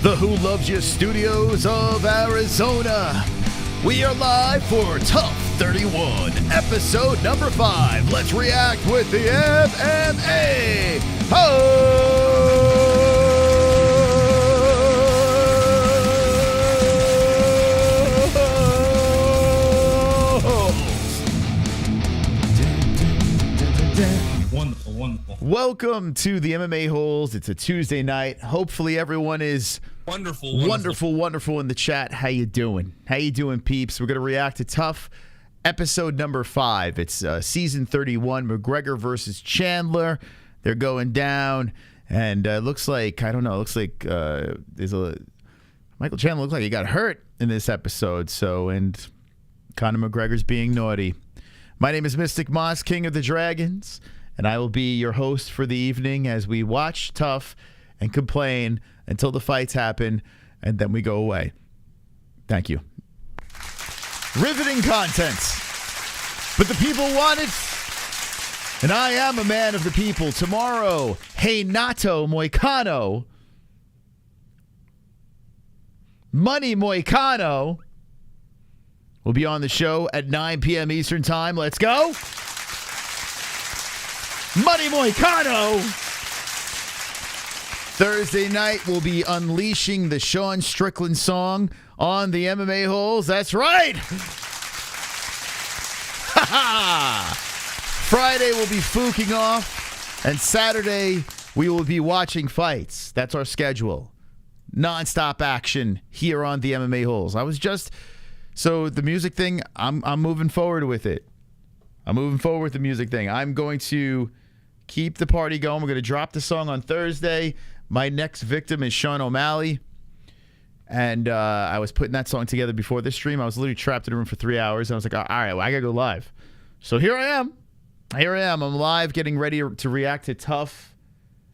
the Who Loves You studios of Arizona. We are live for TUF 31, episode number 5. Let's react with the MMA-Holes. Wonderful. Welcome to the MMA-Holes. It's a Tuesday night. Hopefully everyone is wonderful in the chat. How you doing? How you doing, peeps? We're going to react to TUF episode number 5. It's season 31, McGregor versus Chandler. They're going down, and it looks like, I don't know, it looks like Michael Chandler looks like he got hurt in this episode, and Conor McGregor's being naughty. My name is Mystic Moss, King of the Dragons, and I will be your host for the evening as we watch TUF and complain until the fights happen, and then we go away. Thank you. Riveting content. But the people want it, and I am a man of the people. Tomorrow, Renato Moicano, Money Moicano, will be on the show at 9 p.m. Eastern Time. Let's go. Money Moicano. Thursday night, we'll be unleashing the Sean Strickland song on the MMA-Holes. That's right. Friday, we'll be fooking off. And Saturday, we will be watching fights. That's our schedule. Non-stop action here on the MMA-Holes. So the music thing, I'm moving forward with it. I'm moving forward with the music thing. I'm going to keep the party going. We're going to drop the song on Thursday. My next victim is Sean O'Malley. And I was putting that song together before this stream. I was literally trapped in a room for 3 hours. And I was like, all right, well, I got to go live. So here I am. I'm live getting ready to react to TUF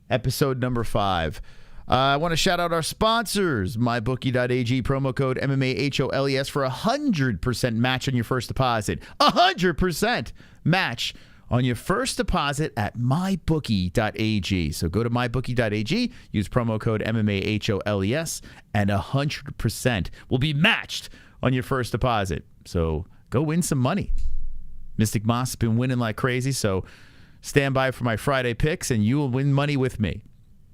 episode number 5. I want to shout out our sponsors, mybookie.ag, promo code MMA-HOLES for 100% match on your first deposit. 100% match on your first deposit at mybookie.ag. So go to mybookie.ag, use promo code MMA-HOLES, and 100% will be matched on your first deposit. So go win some money. Mystic Moss has been winning like crazy, so stand by for my Friday picks, and you will win money with me.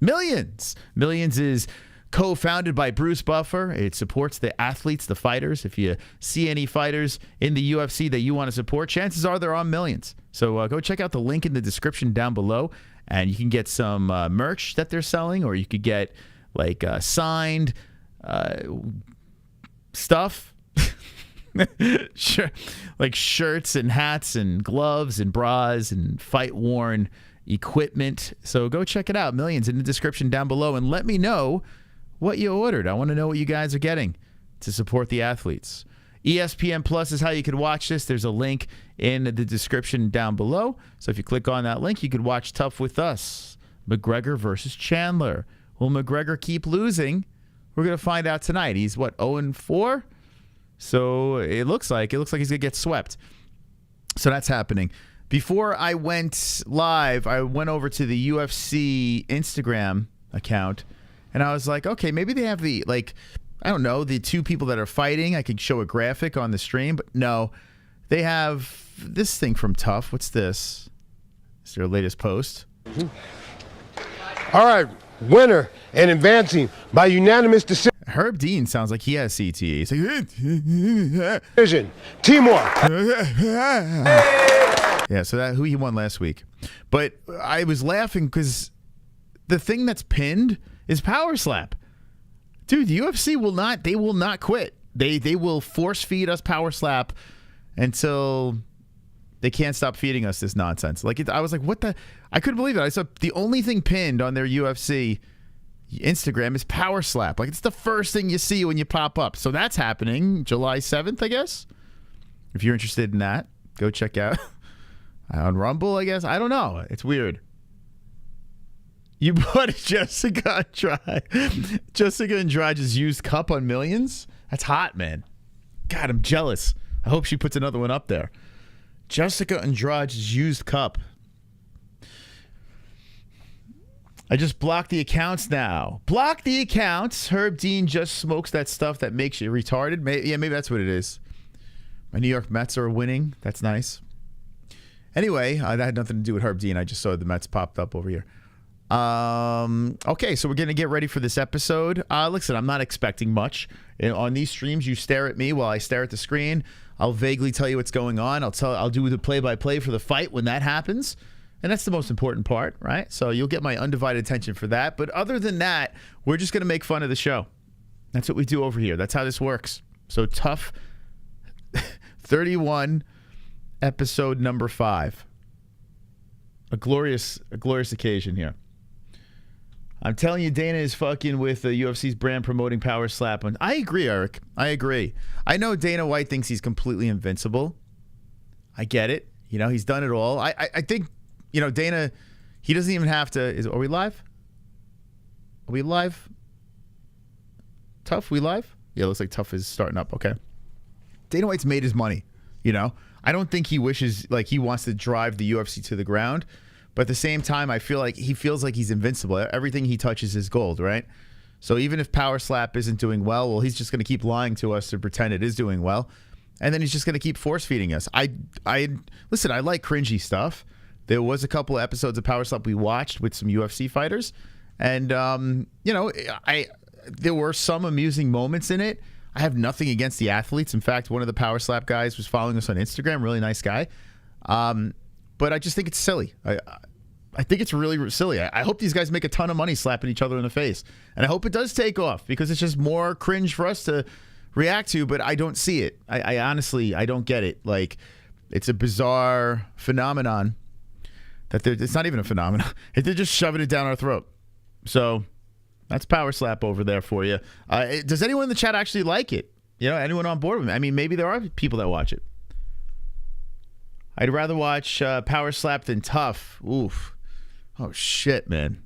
Millions. Millions is co-founded by Bruce Buffer. It supports the athletes, the fighters. If you see any fighters in the UFC that you want to support, chances are they're on Millions. So go check out the link in the description down below, and you can get some merch that they're selling, or you could get like signed stuff. Like shirts and hats and gloves and bras and fight-worn equipment. So go check it out. Millions in the description down below, and let me know what you ordered. I want to know what you guys are getting to support the athletes. ESPN Plus is how you can watch this. There's a link in the description down below. So if you click on that link, you could watch TUF with us. McGregor versus Chandler. Will McGregor keep losing? We're going to find out tonight. He's what, 0-4? So it looks like he's going to get swept. So that's happening. Before I went live, I went over to the UFC Instagram account, and I was like, okay, maybe they have the, like, I don't know, the two people that are fighting. I could show a graphic on the stream, but no. They have this thing from TUF. What's this? It's their latest post. All right, winner and advancing by unanimous decision. Herb Dean sounds like he has CTE. He's like, Teamwork. Yeah, so that who he won last week. But I was laughing because the thing that's pinned is power slap. Dude, the UFC will not quit. They will force feed us power slap until they can't stop feeding us this nonsense. Like I was like, what the? I couldn't believe it. I saw the only thing pinned on their UFC Instagram is power slap. Like it's the first thing you see when you pop up. So that's happening July 7th, I guess. If you're interested in that, go check out on Rumble, I guess. I don't know. It's weird. You bought Jessica Andrade's used cup on Millions? That's hot, man. God, I'm jealous. I hope she puts another one up there. Jessica Andrade's used cup. I just blocked the accounts now. Block the accounts. Herb Dean just smokes that stuff that makes you retarded. Maybe that's what it is. My New York Mets are winning. That's nice. Anyway, that had nothing to do with Herb Dean. I just saw the Mets popped up over here. Okay, so we're going to get ready for this episode. Listen, I'm not expecting much. On these streams, you stare at me while I stare at the screen. I'll vaguely tell you what's going on. I'll do the play-by-play for the fight when that happens. And that's the most important part, right? So you'll get my undivided attention for that. But other than that, we're just going to make fun of the show. That's what we do over here. That's how this works. So TUF 31, episode number 5. A glorious occasion here. I'm telling you, Dana is fucking with the UFC's brand promoting power slap. I agree, Eric. I agree. I know Dana White thinks he's completely invincible. I get it. You know, he's done it all. I think, you know, Dana, he doesn't even have to. Are we live? Are we live? TUF, we live? Yeah, it looks like TUF is starting up. Okay. Dana White's made his money, you know? I don't think he wishes, like, he wants to drive the UFC to the ground. But at the same time, I feel like he feels like he's invincible. Everything he touches is gold, right? So even if Power Slap isn't doing well, he's just going to keep lying to us to pretend it is doing well. And then he's just going to keep force feeding us. Listen, I like cringy stuff. There was a couple of episodes of Power Slap we watched with some UFC fighters. And, you know, there were some amusing moments in it. I have nothing against the athletes. In fact, one of the Power Slap guys was following us on Instagram. Really nice guy. But I just think it's silly. I think it's really silly. I hope these guys make a ton of money slapping each other in the face. And I hope it does take off because it's just more cringe for us to react to, but I don't see it. I honestly, I don't get it. Like, it's a bizarre phenomenon that it's not even a phenomenon. They're just shoving it down our throat. So that's Power Slap over there for you. Does anyone in the chat actually like it? You know, anyone on board with it? I mean, maybe there are people that watch it. I'd rather watch Power Slap than TUF. Oof. Oh, shit, man.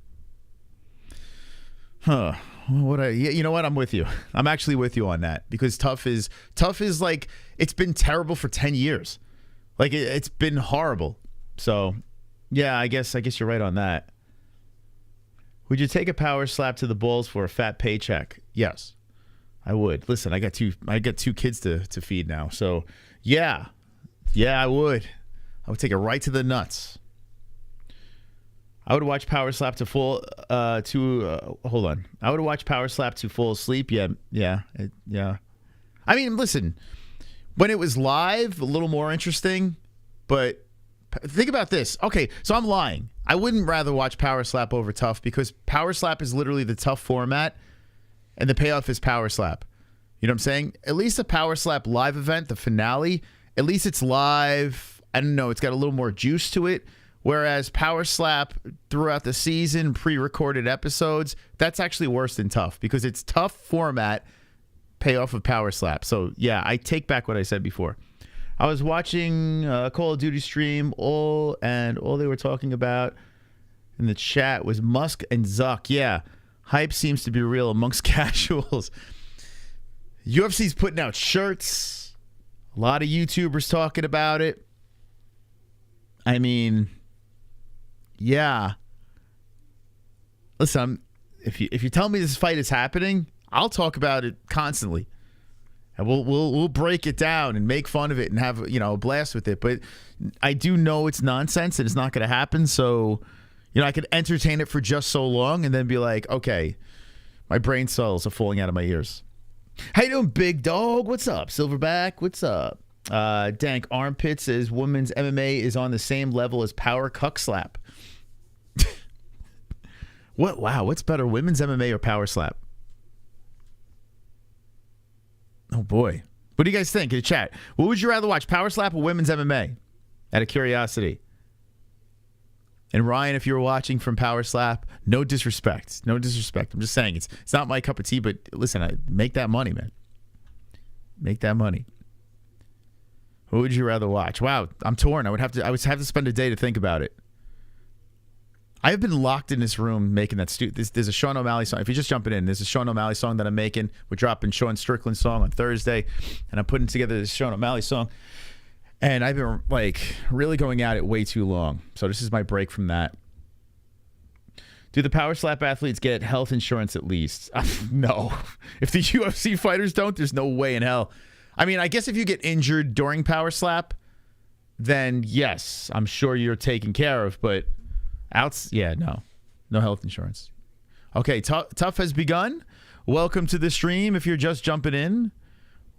Huh. You know what? I'm with you. I'm actually with you on that because TUF is like, it's been terrible for 10 years. Like, it's been horrible. So, yeah, I guess you're right on that. Would you take a Power Slap to the balls for a fat paycheck? Yes, I would. Listen, I got two kids to feed now. So, yeah, I would. I would take it right to the nuts. I would watch Power Slap to fall hold on. I would watch Power Slap to fall asleep. Yeah. I mean, listen, when it was live, a little more interesting, but think about this. Okay, so I'm lying. I wouldn't rather watch Power Slap over TUF because Power Slap is literally the TUF format and the payoff is Power Slap. You know what I'm saying? At least the Power Slap live event, the finale, at least it's live. I don't know, it's got a little more juice to it. Whereas Power Slap throughout the season, pre-recorded episodes, that's actually worse than TUF because it's TUF format, payoff of Power Slap. So, yeah, I take back what I said before. I was watching a Call of Duty stream, all they were talking about in the chat was Musk and Zuck. Yeah, hype seems to be real amongst casuals. UFC's putting out shirts. A lot of YouTubers talking about it. I mean, yeah. Listen, if you tell me this fight is happening, I'll talk about it constantly. And we'll break it down and make fun of it and have, you know, a blast with it. But I do know it's nonsense and it's not going to happen. So, you know, I could entertain it for just so long and then be like, okay, my brain cells are falling out of my ears. How you doing, big dog? What's up? Silverback, what's up? Dank Armpit says women's MMA is on the same level as Power Cuck Slap. What? Wow, what's better, women's MMA or Power Slap? Oh boy, what do you guys think in the chat? What would you rather watch, Power Slap or women's MMA? Out of curiosity. And Ryan, if you were watching from Power Slap, no disrespect. I'm just saying it's not my cup of tea, but listen, make that money, man. Make that money. What would you rather watch? Wow, I'm torn. I would have to spend a day to think about it. I have been locked in this room making that there's a Sean O'Malley song. If you're just jumping in, there's a Sean O'Malley song that I'm making. We're dropping Sean Strickland's song on Thursday, and I'm putting together this Sean O'Malley song. And I've been like really going at it way too long. So this is my break from that. Do the power slap athletes get health insurance at least? No. If the UFC fighters don't, there's no way in hell. I mean, I guess if you get injured during power slap, then yes, I'm sure you're taken care of. But yeah, no. No health insurance. Okay, TUF has begun. Welcome to the stream. If you're just jumping in,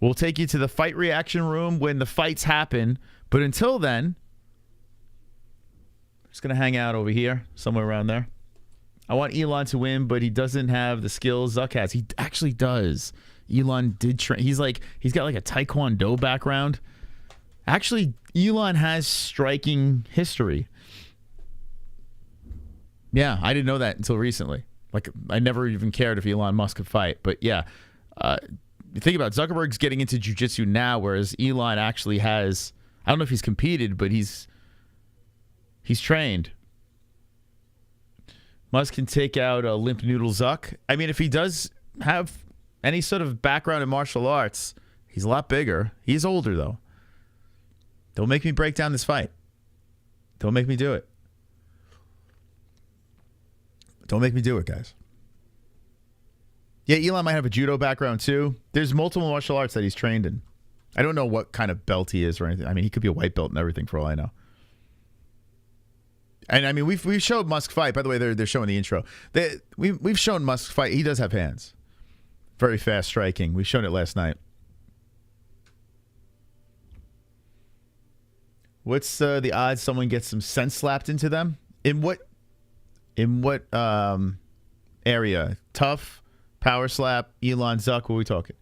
we'll take you to the fight reaction room when the fights happen. But until then, I'm just going to hang out over here, somewhere around there. I want Elon to win, but he doesn't have the skills Zuck has. He actually does. Elon did train. He's got like a Taekwondo background. Actually, Elon has striking history. Yeah, I didn't know that until recently. Like, I never even cared if Elon Musk could fight. But yeah, think about it. Zuckerberg's getting into jiu-jitsu now, whereas Elon actually has, I don't know if he's competed, but he's trained. Musk can take out a limp noodle Zuck. I mean, if he does have any sort of background in martial arts, he's a lot bigger. He's older, though. Don't make me break down this fight. Don't make me do it. Don't make me do it, guys. Yeah, Elon might have a judo background, too. There's multiple martial arts that he's trained in. I don't know what kind of belt he is or anything. I mean, he could be a white belt and everything for all I know. And I mean, we've showed Musk fight. By the way, they're showing the intro. We've shown Musk fight. He does have hands. Very fast striking. We've shown it last night. What's the odds someone gets some sense slapped into them? In what area? TUF, power slap, Elon, Zuck. What are we talking?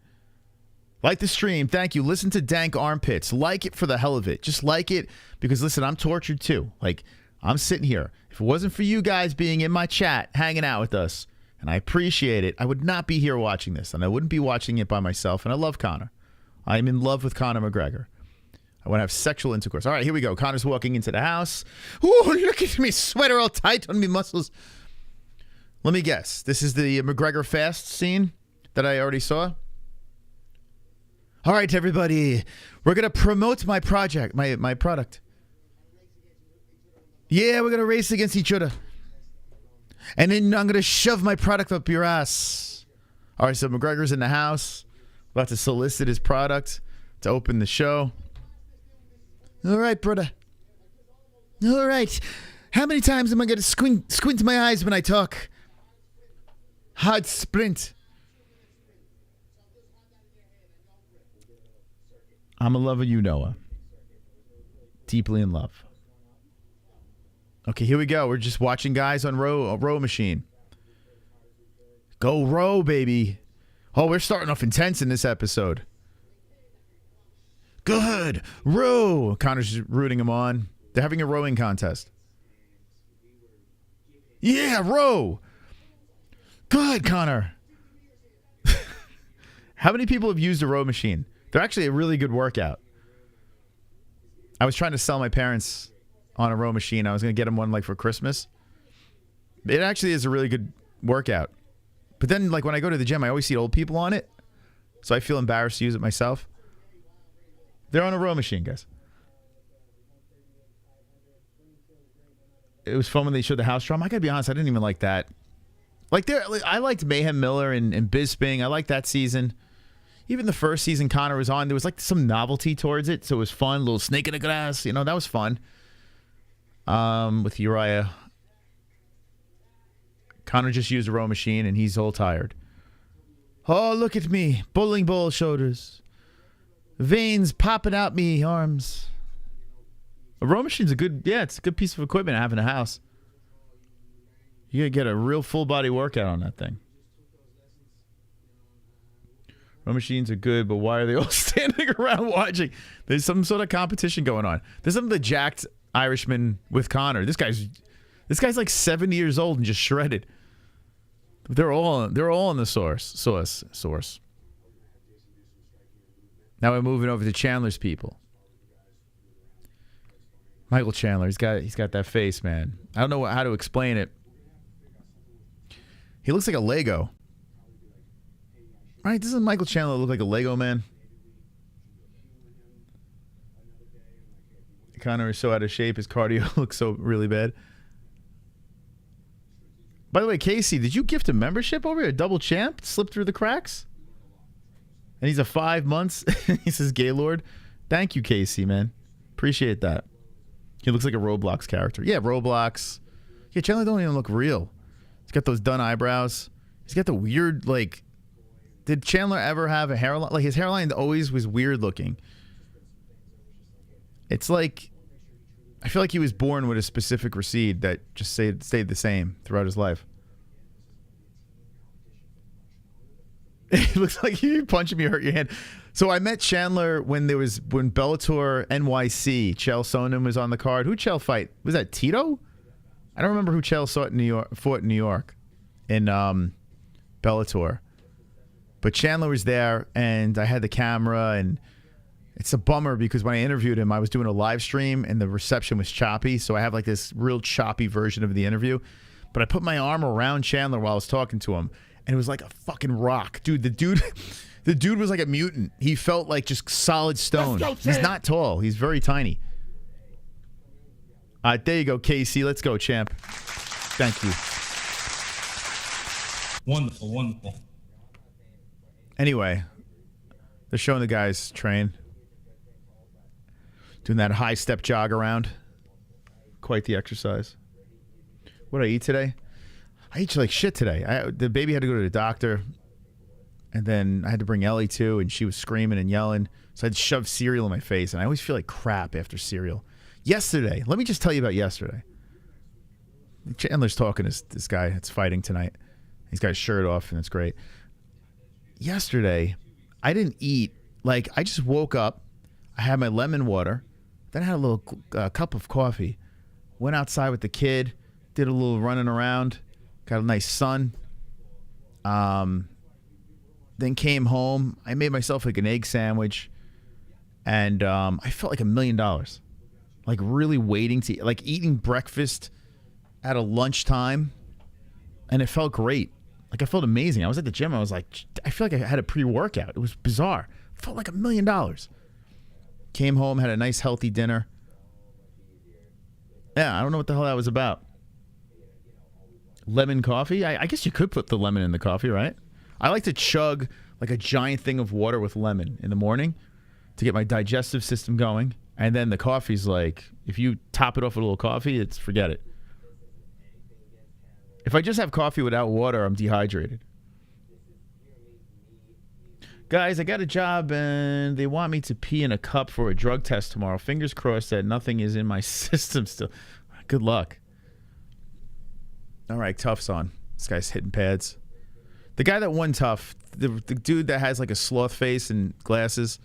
Like the stream. Thank you. Listen to Dank Armpits. Like it for the hell of it. Just like it because, listen, I'm tortured too. Like, I'm sitting here. If it wasn't for you guys being in my chat, hanging out with us, and I appreciate it, I would not be here watching this, and I wouldn't be watching it by myself, and I love Conor. I'm in love with Conor McGregor. I want to have sexual intercourse. All right, here we go. Conor's walking into the house. Ooh, look at me, sweater all tight on me muscles. Let me guess. This is the McGregor fast scene that I already saw? All right, everybody. We're going to promote my project, my product. Yeah, we're going to race against each other. And then I'm going to shove my product up your ass. All right, so McGregor's in the house. About to solicit his product to open the show. All right, brother. All right. How many times am I going to squint my eyes when I talk? Hard sprint. I'm in love with you, Noah. Deeply in love. Okay, here we go. We're just watching guys on row machine. Go row, baby. Oh, we're starting off intense in this episode. Good. Row. Connor's rooting him on. They're having a rowing contest. Yeah, row. Good, Conor. How many people have used a row machine? They're actually a really good workout. I was trying to sell my parents on a row machine. I was going to get them one like for Christmas. It actually is a really good workout. But then like when I go to the gym, I always see old people on it. So I feel embarrassed to use it myself. They're on a row machine, guys. It was fun when they showed the house drum. I got to be honest, I didn't even like that. I liked Mayhem Miller and Bisping. I liked that season. Even the first season Conor was on, there was like some novelty towards it. So it was fun. A little snake in the grass. You know, that was fun. With Uriah. Conor just used a row machine and he's all tired. Oh, look at me. Bowling ball shoulders. Veins popping out me arms. A row machine's it's a good piece of equipment to have in a house. You gotta get a real full body workout on that thing. Row machines are good, but why are they all standing around watching? There's some sort of competition going on. There's some of the jacked Irishman with Conor. This guy's like 70 years old and just shredded. They're all in the source. Now we're moving over to Chandler's people. Michael Chandler, he's got that face, man. I don't know how to explain it. He looks like a Lego. Right? Doesn't Michael Chandler look like a Lego man? Conor is so out of shape. His cardio looks so really bad. By the way, Casey, did you gift a membership over here? Double champ? Slipped through the cracks? And he's a 5 months. He says, Gaylord. Thank you, Casey, man. Appreciate that. He looks like a Roblox character. Yeah, Roblox. Yeah, Chandler don't even look real. He's got those done eyebrows. He's got the weird, like... Did Chandler ever have a hairline? Like, his hairline always was weird looking. It's like... I feel like he was born with a specific recede that just stayed the same throughout his life. It looks like you punch him, you hurt your hand. So I met Chandler when Bellator NYC. Chael Sonnen was on the card. Who'd Chael fight? Was that Tito? I don't remember who Chael fought in New York in Bellator. But Chandler was there, and I had the camera, and it's a bummer because when I interviewed him, I was doing a live stream, and the reception was choppy, so I have like this real choppy version of the interview. But I put my arm around Chandler while I was talking to him, and it was like a fucking rock. Dude, the dude was like a mutant. He felt like just solid stone. He's not tall. He's very tiny. There you go, Casey. Let's go, champ. Thank you. Wonderful, wonderful. Anyway, they're showing the guys train. Doing that high step jog around. Quite the exercise. What did I eat today? I ate like shit today. The baby had to go to the doctor. And then I had to bring Ellie too, and she was screaming and yelling. So I had to shove cereal in my face, and I always feel like crap after cereal. Yesterday, let me just tell you about yesterday. Chandler's talking to this guy that's fighting tonight. He's got his shirt off, and it's great. Yesterday, I didn't eat. Like, I just woke up. I had my lemon water. Then I had a little cup of coffee. Went outside with the kid. Did a little running around. Got a nice sun. Then came home. I made myself like an egg sandwich. And I felt like $1 million. Like really waiting to eat. Like eating breakfast at a lunchtime. And it felt great. Like I felt amazing. I was at the gym. I was like, I feel like I had a pre-workout. It was bizarre. Felt like $1 million. Came home, had a nice healthy dinner. Yeah, I don't know what the hell that was about. Lemon coffee? I guess you could put the lemon in the coffee, right? I like to chug like a giant thing of water with lemon in the morning to get my digestive system going. And then the coffee's like, if you top it off with a little coffee, it's forget it. If I just have coffee without water, I'm dehydrated. Guys, I got a job and they want me to pee in a cup for a drug test tomorrow. Fingers crossed that nothing is in my system still. Good luck. All right, TUF's on. This guy's hitting pads. The guy that won TUF, the dude that has like a sloth face and glasses.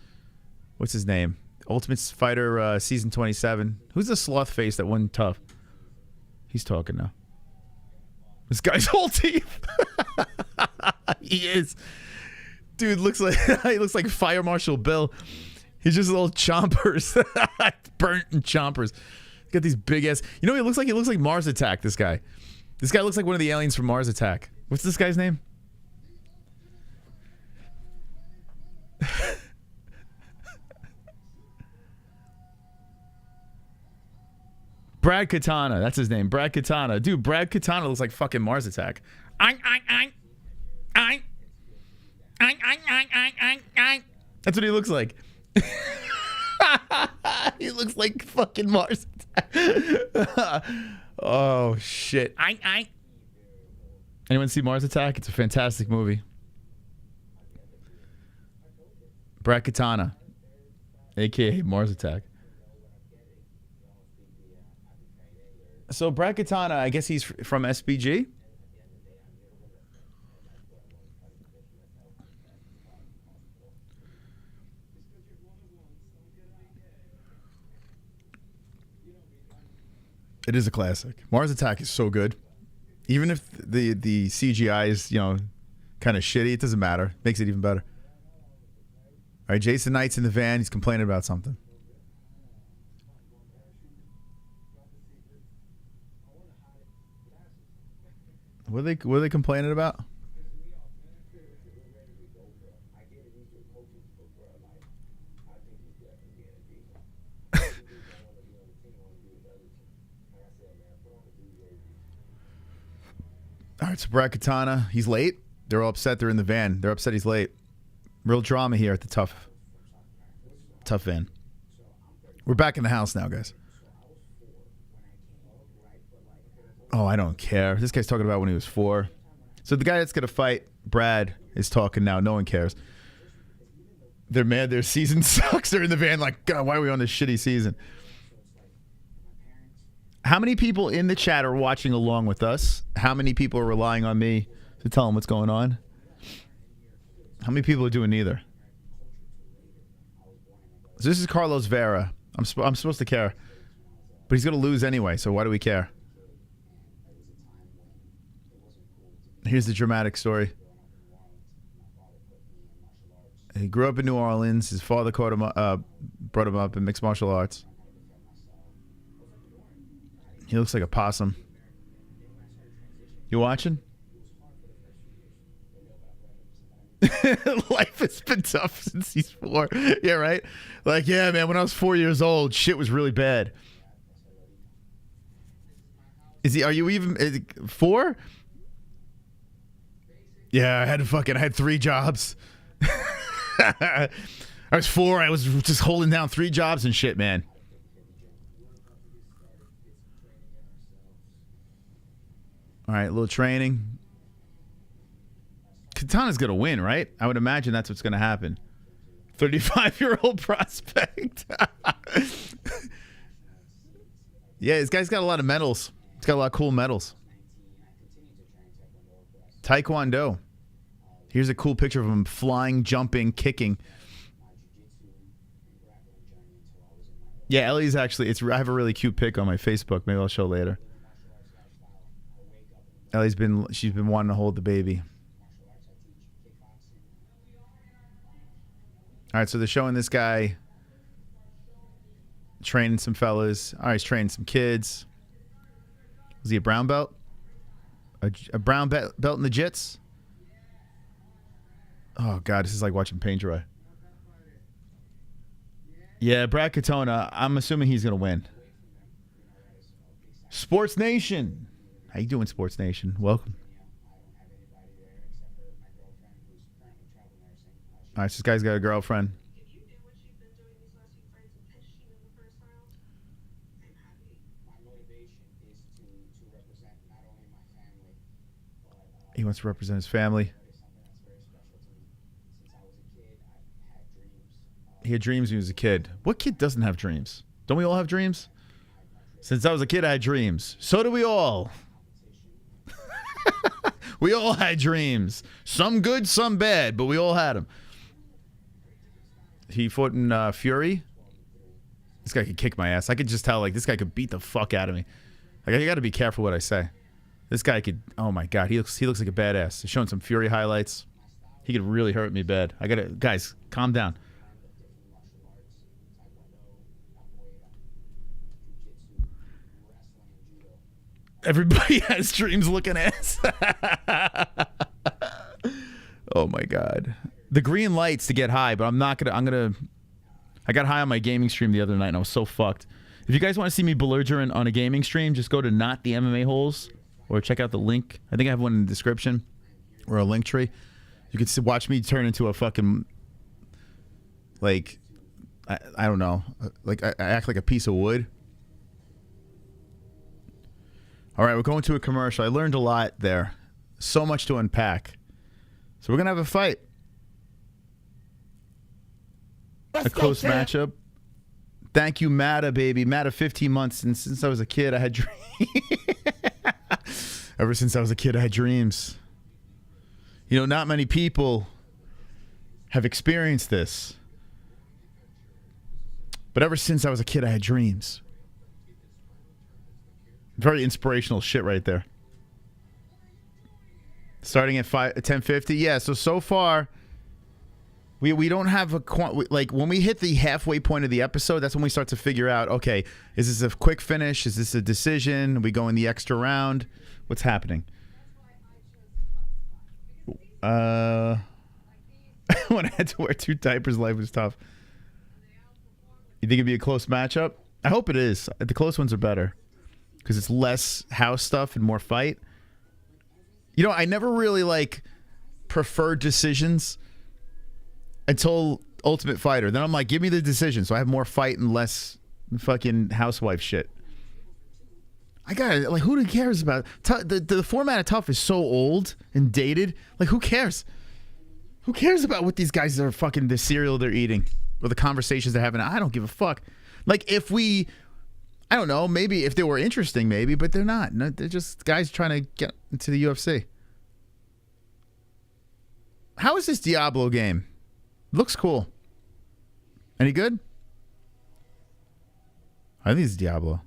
What's his name? Ultimate Fighter season 27. Who's the sloth face that won TUF? He's talking now. This guy's whole teeth. He is. Dude looks like he looks like Fire Marshal Bill. He's just little chompers. Burnt and chompers. He's got these big ass. You know what he looks like? He looks like Mars Attack, this guy. This guy looks like one of the aliens from Mars Attack. What's this guy's name? Brad Katana. That's his name. Brad Katana. Dude, Brad Katana looks like fucking Mars Attack. That's what he looks like. He looks like fucking Mars Attack. Oh, shit. Anyone see Mars Attack? It's a fantastic movie. Brad Katana, a.k.a. Mars Attack. So Brad Katana, I guess he's from SBG? It is a classic. Mars Attack is so good. Even if the CGI is, you know, kind of shitty, it doesn't matter. Makes it even better. All right, Jason Knight's in the van. He's complaining about something. What are they complaining about? All right, so Brad Katana, he's late. They're all upset. They're in the van. They're upset he's late. Real drama here at the TUF van. We're back in the house now, guys. Oh, I don't care. This guy's talking about when he was 4. So the guy that's going to fight, Brad, is talking now. No one cares. They're mad. Their season sucks. They're in the van like, God, why are we on this shitty season? How many people in the chat are watching along with us? How many people are relying on me to tell them what's going on? How many people are doing neither? So this is Carlos Vera. I'm supposed to care. But he's going to lose anyway, so why do we care? Here's the dramatic story. He grew up in New Orleans. His father brought him up in mixed martial arts. He looks like a possum. You watching? Life has been tough since he's 4. Yeah, right? Like, yeah, man, when I was 4 years old, shit was really bad. Are you even 4? Yeah, I had 3 jobs. I was 4. I was just holding down 3 jobs and shit, man. All right, a little training. Katana's going to win, right? I would imagine that's what's going to happen. 35-year-old prospect. Yeah, this guy's got a lot of medals. He's got a lot of cool medals. Taekwondo. Here's a cool picture of him flying, jumping, kicking. Yeah, Ellie's actually, I have a really cute pic on my Facebook. Maybe I'll show later. Ellie's she's been wanting to hold the baby. All right, so they're showing this guy training some fellas. All right, he's training some kids. Was he a brown belt? A brown belt in the jits? Oh, God, this is like watching paint dry. Yeah, Brad Katona, I'm assuming he's going to win. Sports Nation. How you doing, Sports Nation? Welcome. All right, so this guy's got a girlfriend. He wants to represent his family. He had dreams when he was a kid. What kid doesn't have dreams? Don't we all have dreams? Since I was a kid, I had dreams. So do we all. We all had dreams. Some good, some bad, but we all had them. He fought in Fury. This guy could kick my ass. I could just tell, like, this guy could beat the fuck out of me. Like, I got to be careful what I say. This guy could, oh my God, he looks like a badass. He's showing some Fury highlights. He could really hurt me bad. Guys, calm down. Everybody has dreams looking ass. Oh my God. The green lights to get high, but I got high on my gaming stream the other night and I was so fucked. If you guys want to see me belligerent on a gaming stream, just go to Not the MMA-Holes or check out the link. I think I have one in the description or a link tree. You can watch me turn into a fucking, like, I don't know, like I act like a piece of wood. All right, we're going to a commercial. I learned a lot there. So much to unpack. So we're going to have a fight. A close matchup. Thank you, Mata, baby. Mata, 15 months. And since I was a kid, I had dreams. Ever since I was a kid, I had dreams. You know, not many people have experienced this. But ever since I was a kid, I had dreams. Very inspirational shit right there. Starting at 10:50. Yeah, so far we don't have a like when we hit the halfway point of the episode, that's when we start to figure out, okay, is this a quick finish? Is this a decision? Are we going the extra round? What's happening? When I had to wear 2 diapers, life was tough. You think it'd be a close matchup? I hope it is. The close ones are better. Because it's less house stuff and more fight. You know, I never really like preferred decisions until Ultimate Fighter. Then I'm like, give me the decision so I have more fight and less fucking housewife shit. I got it. Like, who cares about the format of TUF is so old and dated. Like, who cares? Who cares about what these guys are fucking the cereal they're eating or the conversations they're having? I don't give a fuck. Like, if we, I don't know, maybe if they were interesting, maybe, but they're not. No, they're just guys trying to get into the UFC. How is this Diablo game? Looks cool. Any good? I think it's Diablo.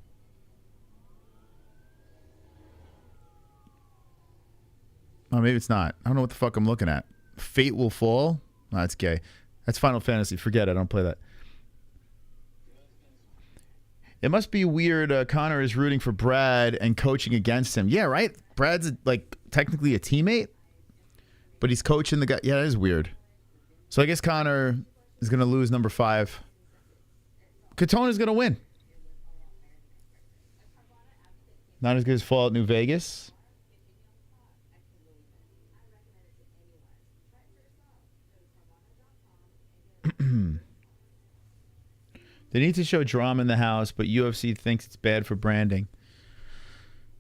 Oh, maybe it's not. I don't know what the fuck I'm looking at. Fate Will Fall? No, that's gay. That's Final Fantasy. Forget it. I don't play that. It must be weird. Conor is rooting for Brad and coaching against him. Yeah, right? Brad's like technically a teammate, but he's coaching the guy. Yeah, that is weird. So I guess Conor is going to lose number 5. Katona's going to win. Not as good as Fallout New Vegas. They need to show drama in the house, but UFC thinks it's bad for branding.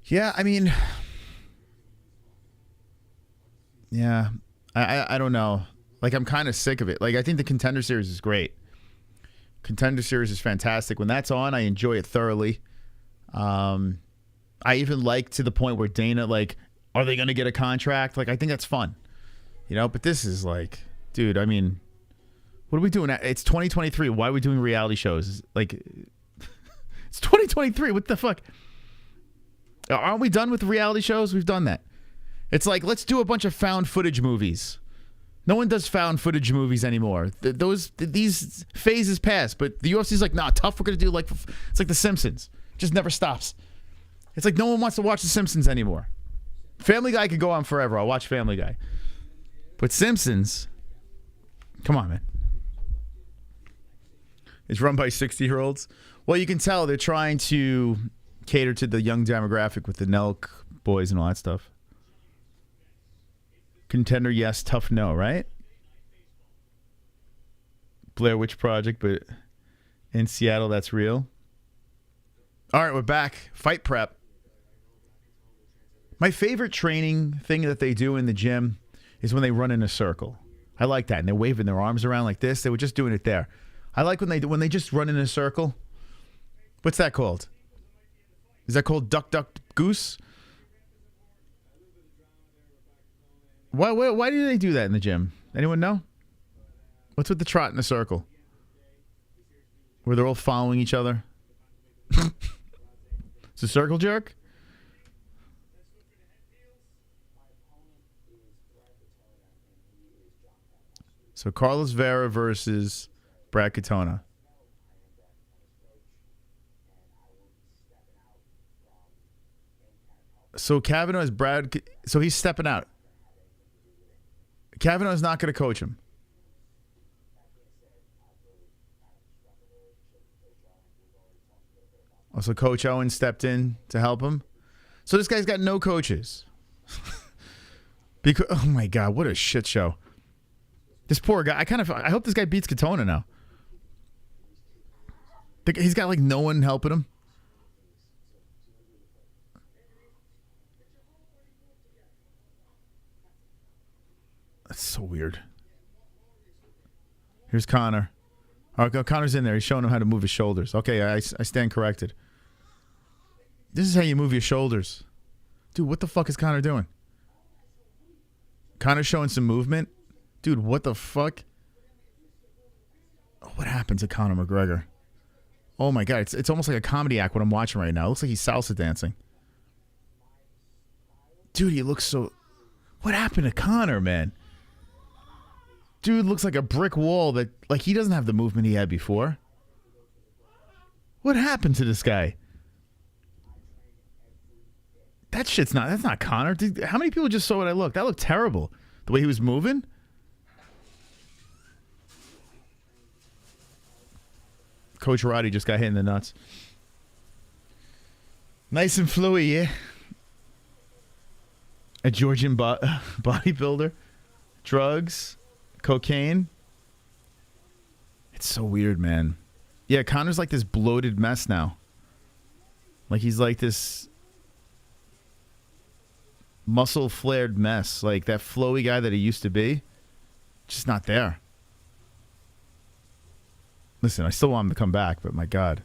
Yeah, I mean, yeah, I don't know. Like, I'm kind of sick of it. Like, I think the Contender Series is great. Contender Series is fantastic. When that's on, I enjoy it thoroughly. I even like to the point where Dana, like, are they going to get a contract? Like, I think that's fun. You know, but this is like, dude, I mean, what are we doing? It's 2023. Why are we doing reality shows? Like, it's 2023. What the fuck? Aren't we done with reality shows? We've done that. It's like, let's do a bunch of found footage movies. No one does found footage movies anymore. These phases pass, but the UFC's like, nah, TUF. We're gonna do like, it's like The Simpsons. It just never stops. It's like no one wants to watch The Simpsons anymore. Family Guy could go on forever. I'll watch Family Guy. But Simpsons, come on, man. It's run by 60-year-olds. Well, you can tell they're trying to cater to the young demographic with the Nelk boys and all that stuff. Contender, yes. TUF, no, right? Blair Witch Project, but in Seattle, that's real. All right, we're back. Fight prep. My favorite training thing that they do in the gym is when they run in a circle. I like that. And they're waving their arms around like this. They were just doing it there. I like when they just run in a circle. What's that called? Is that called duck, duck, goose? Why do they do that in the gym? Anyone know? What's with the trot in a circle? Where they're all following each other? It's a circle jerk? So Carlos Vera versus Brad Katona. So Kavanaugh is Brad. So he's stepping out. Kavanaugh's not going to coach him. Also, Coach Owen stepped in to help him. So this guy's got no coaches. Because, oh my God, what a shit show. This poor guy. I hope this guy beats Katona now. He's got like no one helping him. That's so weird. Here's Conor. All right, Conor's in there. He's showing him how to move his shoulders. Okay, I stand corrected. This is how you move your shoulders. Dude, what the fuck is Conor doing? Conor's showing some movement. Dude, what the fuck? Oh, what happened to Conor McGregor? Oh my God, it's almost like a comedy act what I'm watching right now. It looks like he's salsa dancing. Dude, he looks so... What happened to Conor, man? Dude looks like a brick wall that... Like, he doesn't have the movement he had before. What happened to this guy? That shit's not... That's not Conor. Dude, how many people just saw what I looked? That looked terrible. The way he was moving. Coach Roddy just got hit in the nuts. Nice and fluey, yeah. A Georgian bodybuilder. Drugs. Cocaine. It's so weird, man. Yeah, Conor's like this bloated mess now. Like he's like this muscle flared mess. Like that flowy guy that he used to be. Just not there. Listen, I still want him to come back, but my God.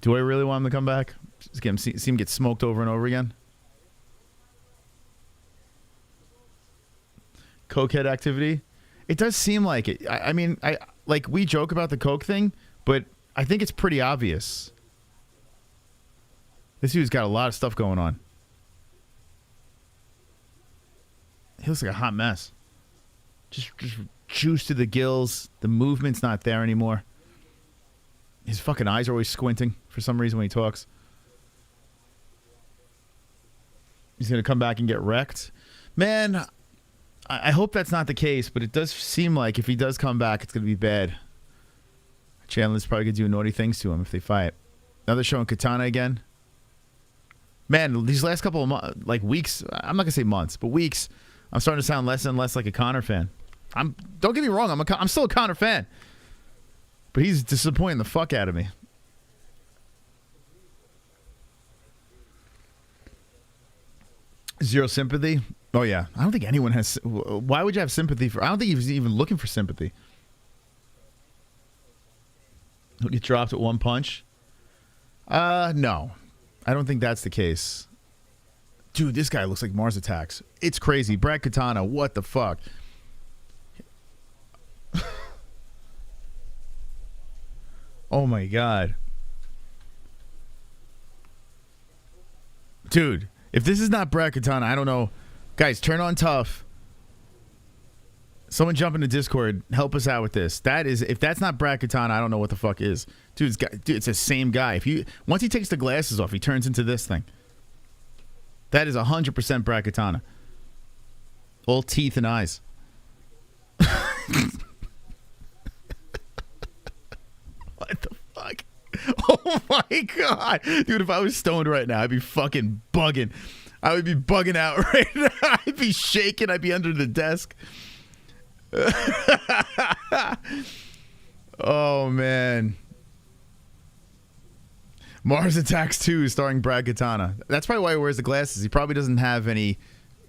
Do I really want him to come back? Just get him, see him get smoked over and over again? Cokehead activity? It does seem like it. I mean, like we joke about the coke thing, but I think it's pretty obvious. This dude's got a lot of stuff going on. He looks like a hot mess. Just juice to the gills. The movement's not there anymore. His fucking eyes are always squinting for some reason when he talks. He's going to come back and get wrecked. Man, I hope that's not the case, but it does seem like if he does come back, it's going to be bad. Chandler's probably going to do naughty things to him if they fight. Now they're showing Katana again. Man, these last couple of weeks, I'm not going to say months, but weeks, I'm starting to sound less and less like a Conor fan. Don't get me wrong, I'm still a Conor fan. But he's disappointing the fuck out of me. Zero sympathy? Oh, yeah. I don't think anyone has... Why would you have sympathy for... I don't think he was even looking for sympathy. He'll get dropped at one punch? No. I don't think that's the case. Dude, this guy looks like Mars Attacks. It's crazy. Brad Katana, what the fuck? Oh my God. Dude, if this is not Brad Katana, I don't know. Guys, turn on TUF. Someone jump into Discord. Help us out with this. If that's not Brad Katana, I don't know what the fuck is. Dude, it's the same guy. Once he takes the glasses off, he turns into this thing. That is 100% Brad Katana. All teeth and eyes. What the fuck? Oh my God. Dude, if I was stoned right now, I'd be fucking bugging. I would be bugging out right now. I'd be shaking. I'd be under the desk. Oh, man. Mars Attacks 2 starring Brad Katana. That's probably why he wears the glasses. He probably doesn't have any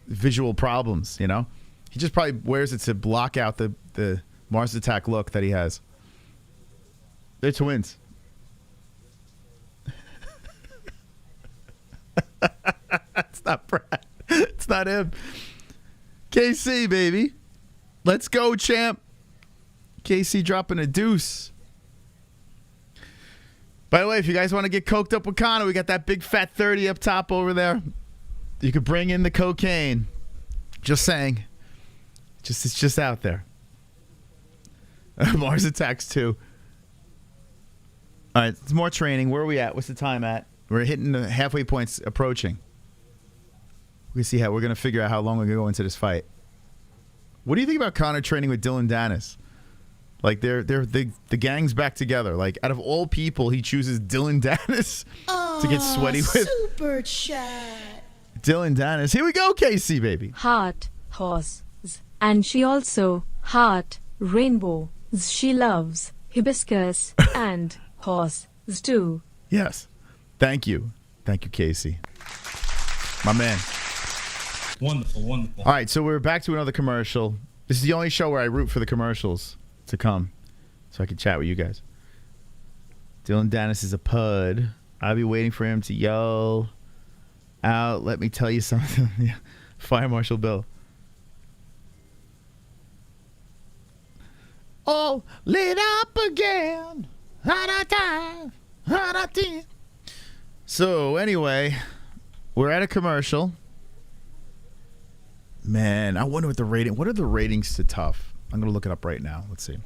visual problems, you know? He just probably wears it to block out the Mars Attack look that he has. They're twins. It's not Brad. It's not him. KC, baby. Let's go, champ. KC dropping a deuce. By the way, if you guys want to get coked up with Conor, we got that big fat 30 up top over there. You could bring in the cocaine. Just saying. It's just out there. Mars Attacks 2. All right, it's more training. Where are we at? What's the time at? We're hitting the halfway points approaching. We see how we're going to figure out how long we're going to go into this fight. What do you think about Conor training with Dylan Dennis? Like the gang's back together. Like out of all people, he chooses Dylan Dennis to get sweaty with. Super chat. Dylan Dennis. Here we go, KC baby. Heart, horse, and she also heart, rainbow. She loves hibiscus and horse too. Yes. Thank you, KC. My man. Wonderful, wonderful. All right, so we're back to another commercial. This is the only show where I root for the commercials to come so I can chat with you guys. Dylan Dennis is a pud. I'll be waiting for him to yell out, let me tell you something. Fire Marshal Bill. All lit up again. So anyway, we're at a commercial. Man, I wonder what are the ratings to TUF? I'm gonna look it up right now. Let's see.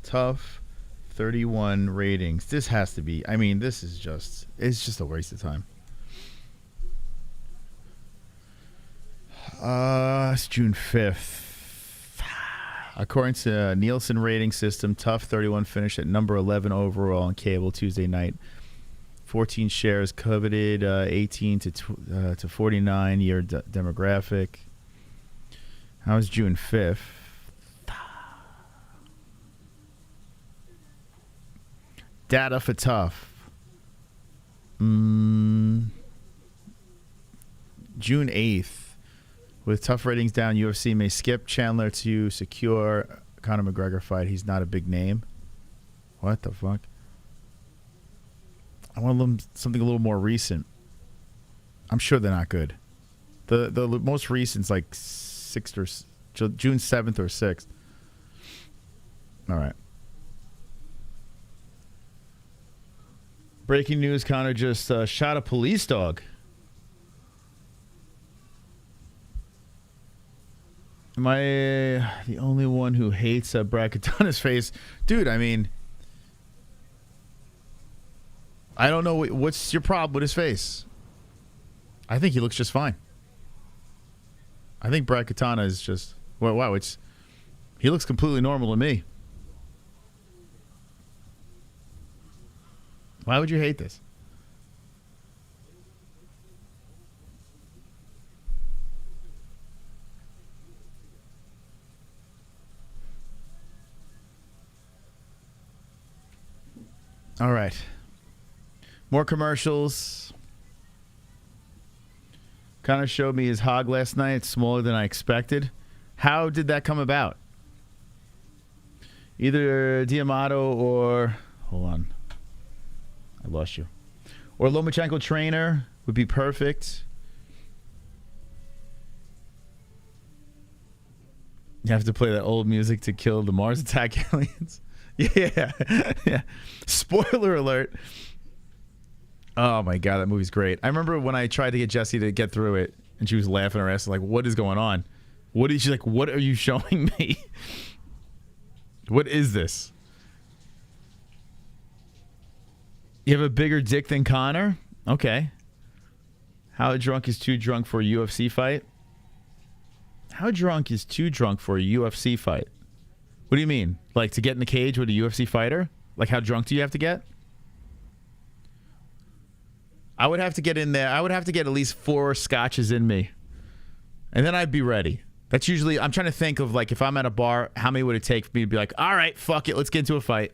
TUF 31 ratings. This has to be, I mean, it's just a waste of time. It's June 5th. According to Nielsen rating system, TUF 31 finished at number 11 overall on cable Tuesday night. 14 shares coveted, 18 to 49 year demographic. How's June 5th? Data for TUF. June 8th. With TUF ratings down, UFC may skip Chandler to secure Conor McGregor fight. He's not a big name. What the fuck? I want something a little more recent. I'm sure they're not good. The most recent's like June 7th or 6th. All right. Breaking news, Conor just shot a police dog. Am I the only one who hates Brad Katana's face? Dude, I mean, I don't know. What's your problem with his face? I think he looks just fine. I think Brad Katana is just... Well, wow, he looks completely normal to me. Why would you hate this? All right. More commercials. Conor showed me his hog last night. It's smaller than I expected. How did that come about? Either Diamato or... Hold on. I lost you. Or Lomachenko trainer would be perfect. You have to play that old music to kill the Mars attack aliens. Yeah. Yeah. Spoiler alert. Oh my God, that movie's great. I remember when I tried to get Jessie to get through it and she was laughing her ass like, what is going on? She's like, what are you showing me? What is this? You have a bigger dick than Conor? Okay. How drunk is too drunk for a UFC fight? How drunk is too drunk for a UFC fight? What do you mean? Like to get in the cage with a UFC fighter? Like how drunk do you have to get? I would have to get in there. I would have to get at least 4 scotches in me. And then I'd be ready. That's usually, I'm trying to think of like if I'm at a bar, how many would it take for me to be like, all right, fuck it, let's get into a fight.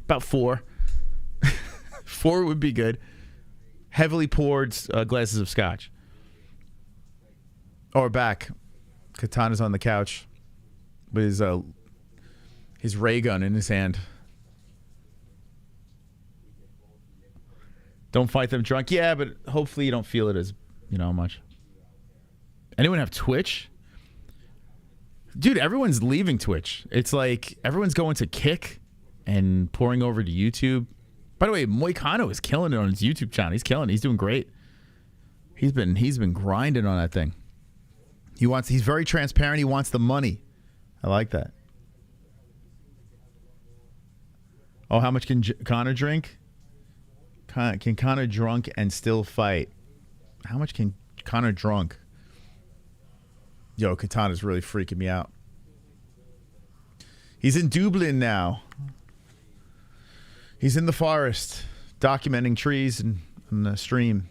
About 4. 4 would be good. Heavily poured glasses of scotch. Or back. Katana's on the couch with his ray gun in his hand. Don't fight them drunk. Yeah, but hopefully you don't feel it as, much. Anyone have Twitch? Dude, everyone's leaving Twitch. It's like everyone's going to Kick and pouring over to YouTube. By the way, Moicano is killing it on his YouTube channel. He's killing it. He's doing great. He's been grinding on that thing. He's very transparent. He wants the money. I like that. Oh, how much can Conor drink? Can Conor drunk and still fight? How much can Conor drunk? Yo, Katana's really freaking me out. He's in Dublin now. He's in the forest, documenting trees and the stream.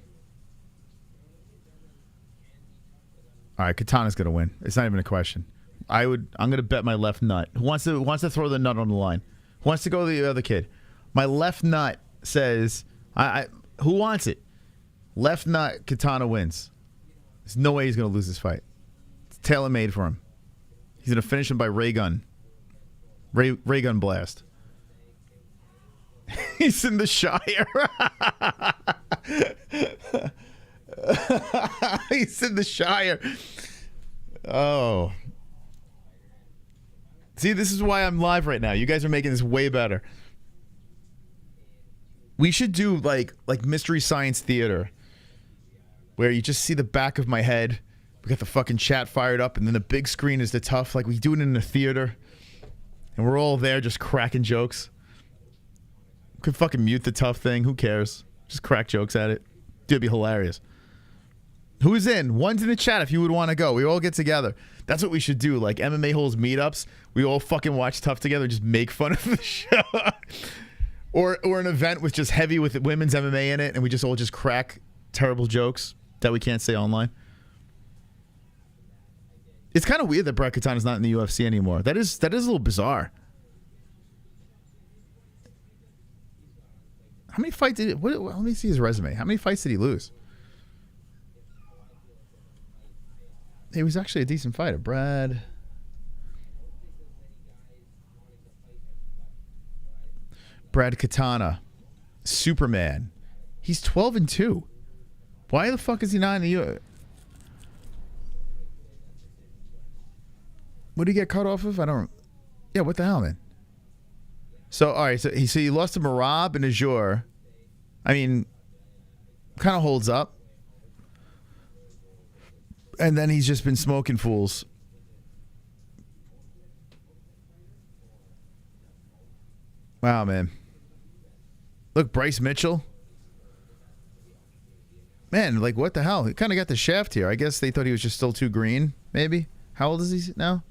All right, Katana's gonna win. It's not even a question. I'm gonna bet my left nut. Who wants to throw the nut on the line? Who wants to go to the other kid? My left nut says, who wants it? Left nut, Katana wins. There's no way he's gonna lose this fight. It's tailor-made for him. He's gonna finish him by ray gun. Ray gun blast. He's in the Shire. He's in the Shire. Oh. See, this is why I'm live right now. You guys are making this way better. We should do like Mystery Science Theater, where you just see the back of my head. We got the fucking chat fired up, and then the big screen is the TUF. Like we do it in the theater, and we're all there just cracking jokes. Could fucking mute the TUF thing. Who cares? Just crack jokes at it. Dude, it'd be hilarious. Who's in? One's in the chat if you would want to go. We all get together. That's what we should do. Like MMA Holes meetups. We all fucking watch TUF together. Just make fun of the show. Or an event with just heavy with women's MMA in it, and we just all just crack terrible jokes that we can't say online. It's kind of weird that Brett Katana's not in the UFC anymore. That is a little bizarre. How many fights did it? Let me see his resume. How many fights did he lose? He was actually a decent fighter. Brad Katana, Superman. He's 12-2. Why the fuck is he not in the UFC? What did he get cut off of? I don't. Yeah, what the hell, man? So all right, so he lost to Marab and Azure. I mean, kind of holds up. And then he's just been smoking fools. Wow, man. Look, Bryce Mitchell. Man, like, what the hell? He kind of got the shaft here. I guess they thought he was just still too green, maybe. How old is he now?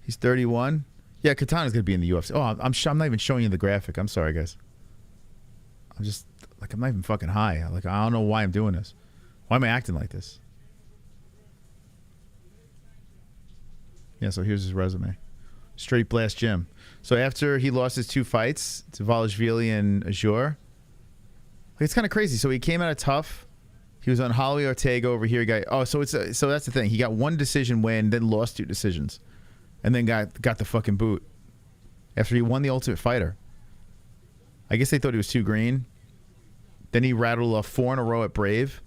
He's 31. Yeah, Katana's going to be in the UFC. Oh, I'm not even showing you the graphic. I'm sorry, guys. I'm just, like, I'm not even fucking high. Like, I don't know why I'm doing this. Why am I acting like this? Yeah, so here's his resume. Straight Blast Gym. So after he lost his 2 fights to Valashvili and Azure, like, it's kind of crazy. So he came out of TUF. He was on Holly Ortega over here. So that's the thing. He got 1 decision win, then lost 2 decisions, and then got the fucking boot after he won the Ultimate Fighter. I guess they thought he was too green. Then he rattled off 4 in a row at Brave.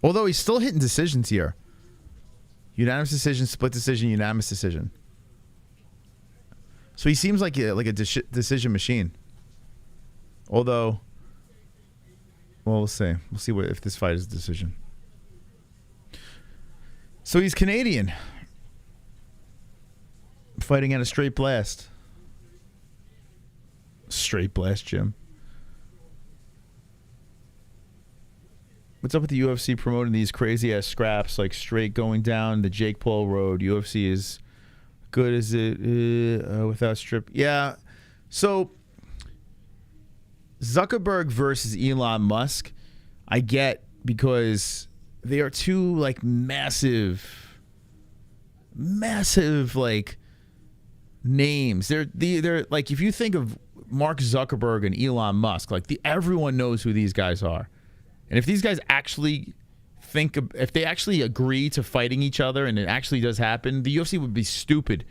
Although he's still hitting decisions here. Unanimous decision, split decision, unanimous decision. So he seems like a decision machine. Although, well, we'll see. We'll see if this fight is a decision. So he's Canadian. Fighting at a Straight Blast. Straight Blast Gym. What's up with the UFC promoting these crazy ass scraps like straight going down the Jake Paul road? UFC is good as it without strip. Yeah. So Zuckerberg versus Elon Musk, I get, because they are two like massive like names. They're like, if you think of Mark Zuckerberg and Elon Musk, like everyone knows who these guys are. And if these guys actually if they actually agree to fighting each other and it actually does happen, the UFC would be stupid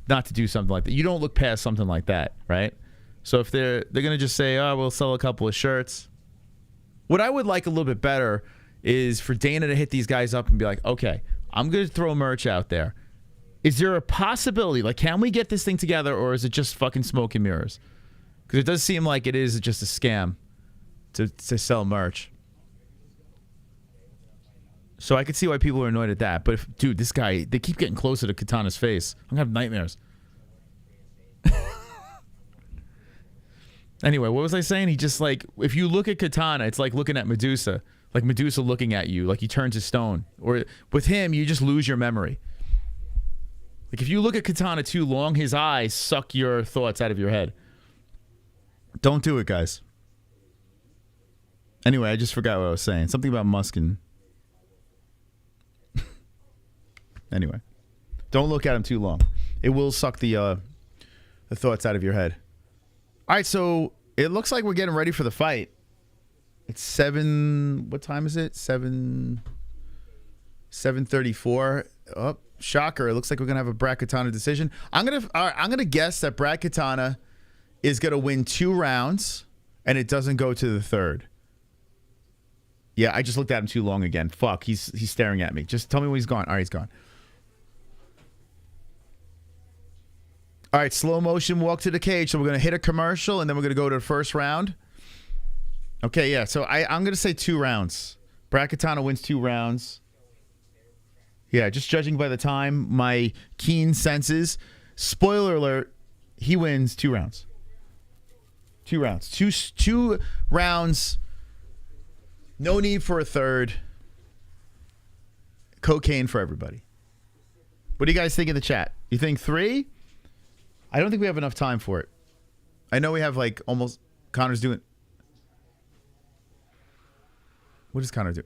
not to do something like that. You don't look past something like that, right? So if they're going to just say, oh, we'll sell a couple of shirts. What I would like a little bit better is for Dana to hit these guys up and be like, okay, I'm going to throw merch out there. Is there a possibility, like, can we get this thing together, or is it just fucking smoke and mirrors? Because it does seem like it is just a scam to sell merch. So I could see why people are annoyed at that. But if, dude, this guy, they keep getting closer to Katana's face. I'm gonna have nightmares. Anyway, what was I saying? He just, like, if you look at Katana, it's like looking at Medusa. Like Medusa looking at you, like he turns to stone. Or with him, you just lose your memory. Like if you look at Katana too long, his eyes suck your thoughts out of your head. Don't do it, guys. Anyway, I just forgot what I was saying. Something about Musk and... Anyway. Don't look at him too long. It will suck the thoughts out of your head. All right, so it looks like we're getting ready for the fight. It's 7... What time is it? 7:34. Oh, shocker. It looks like we're going to have a Brad Katana decision. I'm gonna guess that Brad Katana is going to win 2 rounds, and it doesn't go to the 3rd. Yeah, I just looked at him too long again. Fuck, he's staring at me. Just tell me when he's gone. All right, he's gone. All right, slow motion walk to the cage. So we're going to hit a commercial, and then we're going to go to the first round. Okay, yeah. So I'm going to say 2 rounds. Brad Katana wins 2 rounds. Yeah, just judging by the time, my keen senses. Spoiler alert, he wins 2 rounds. 2 rounds. Two rounds. No need for a 3rd. Cocaine for everybody. What do you guys think in the chat? You think 3? I don't think we have enough time for it. I know we have like almost Conor's doing. What does Conor do?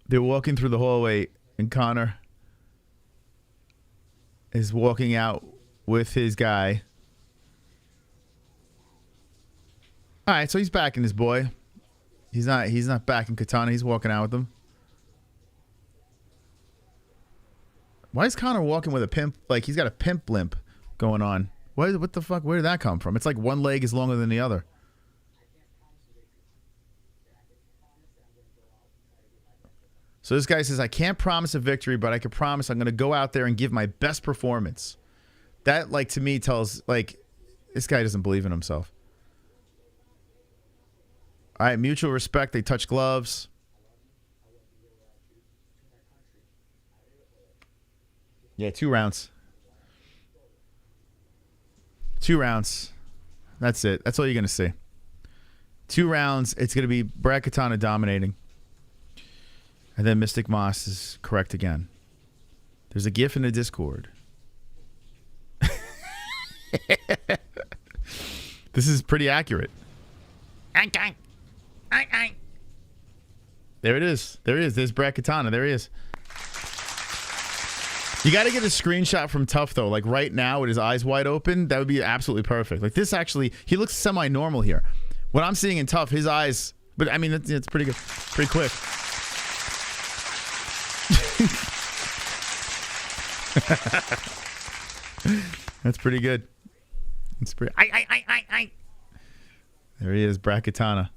They're walking through the hallway, and Conor is walking out with his guy. All right, so he's backing his boy. He's not backing Katana. He's walking out with him. Why is Conor walking with a pimp? Like he's got a pimp limp going on. What the fuck? Where did that come from? It's like one leg is longer than the other. So this guy says, I can't promise a victory, but I can promise I'm going to go out there and give my best performance. That, like, to me tells, like, this guy doesn't believe in himself. All right, mutual respect. They touch gloves. Yeah, 2 rounds. 2 rounds. That's it. That's all you're going to see. 2 rounds. It's going to be Brad Katana dominating. And then Mystic Moss is correct again. There's a GIF in the Discord. This is pretty accurate. There it is. There it is. There's Brad Katana. There he is. You got to get a screenshot from TUF, though. Like right now with his eyes wide open. That would be absolutely perfect. Like this actually, he looks semi-normal here. What I'm seeing in TUF, his eyes, but I mean, it's pretty good. Pretty quick. That's pretty good. It's pretty. There he is, Brad Katana.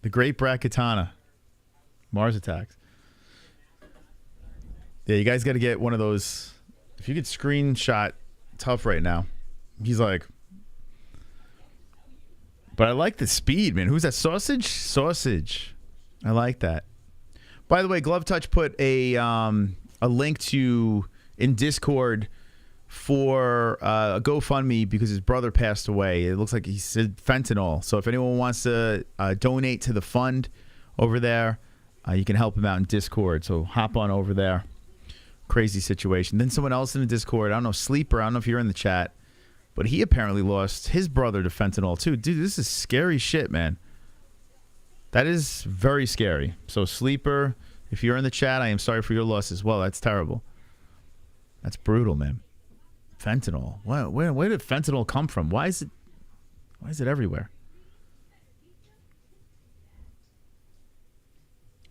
The great Brad Katana. Mars Attacks. Yeah, you guys got to get one of those. If you could screenshot TUF right now. He's like. But I like the speed, man. Who's that? Sausage? Sausage. I like that. By the way, Glove Touch put a link to in Discord for a GoFundMe because his brother passed away. It looks like he said fentanyl. So if anyone wants to donate to the fund over there, you can help him out in Discord. So hop on over there. Crazy situation. Then someone else in the Discord, I don't know, Sleeper, I don't know if you're in the chat, but he apparently lost his brother to fentanyl too. Dude, this is scary shit, man. That is very scary. So Sleeper, if you're in the chat, I am sorry for your loss as well. That's terrible. That's brutal, man. Fentanyl. Where did fentanyl come from? Why is it everywhere?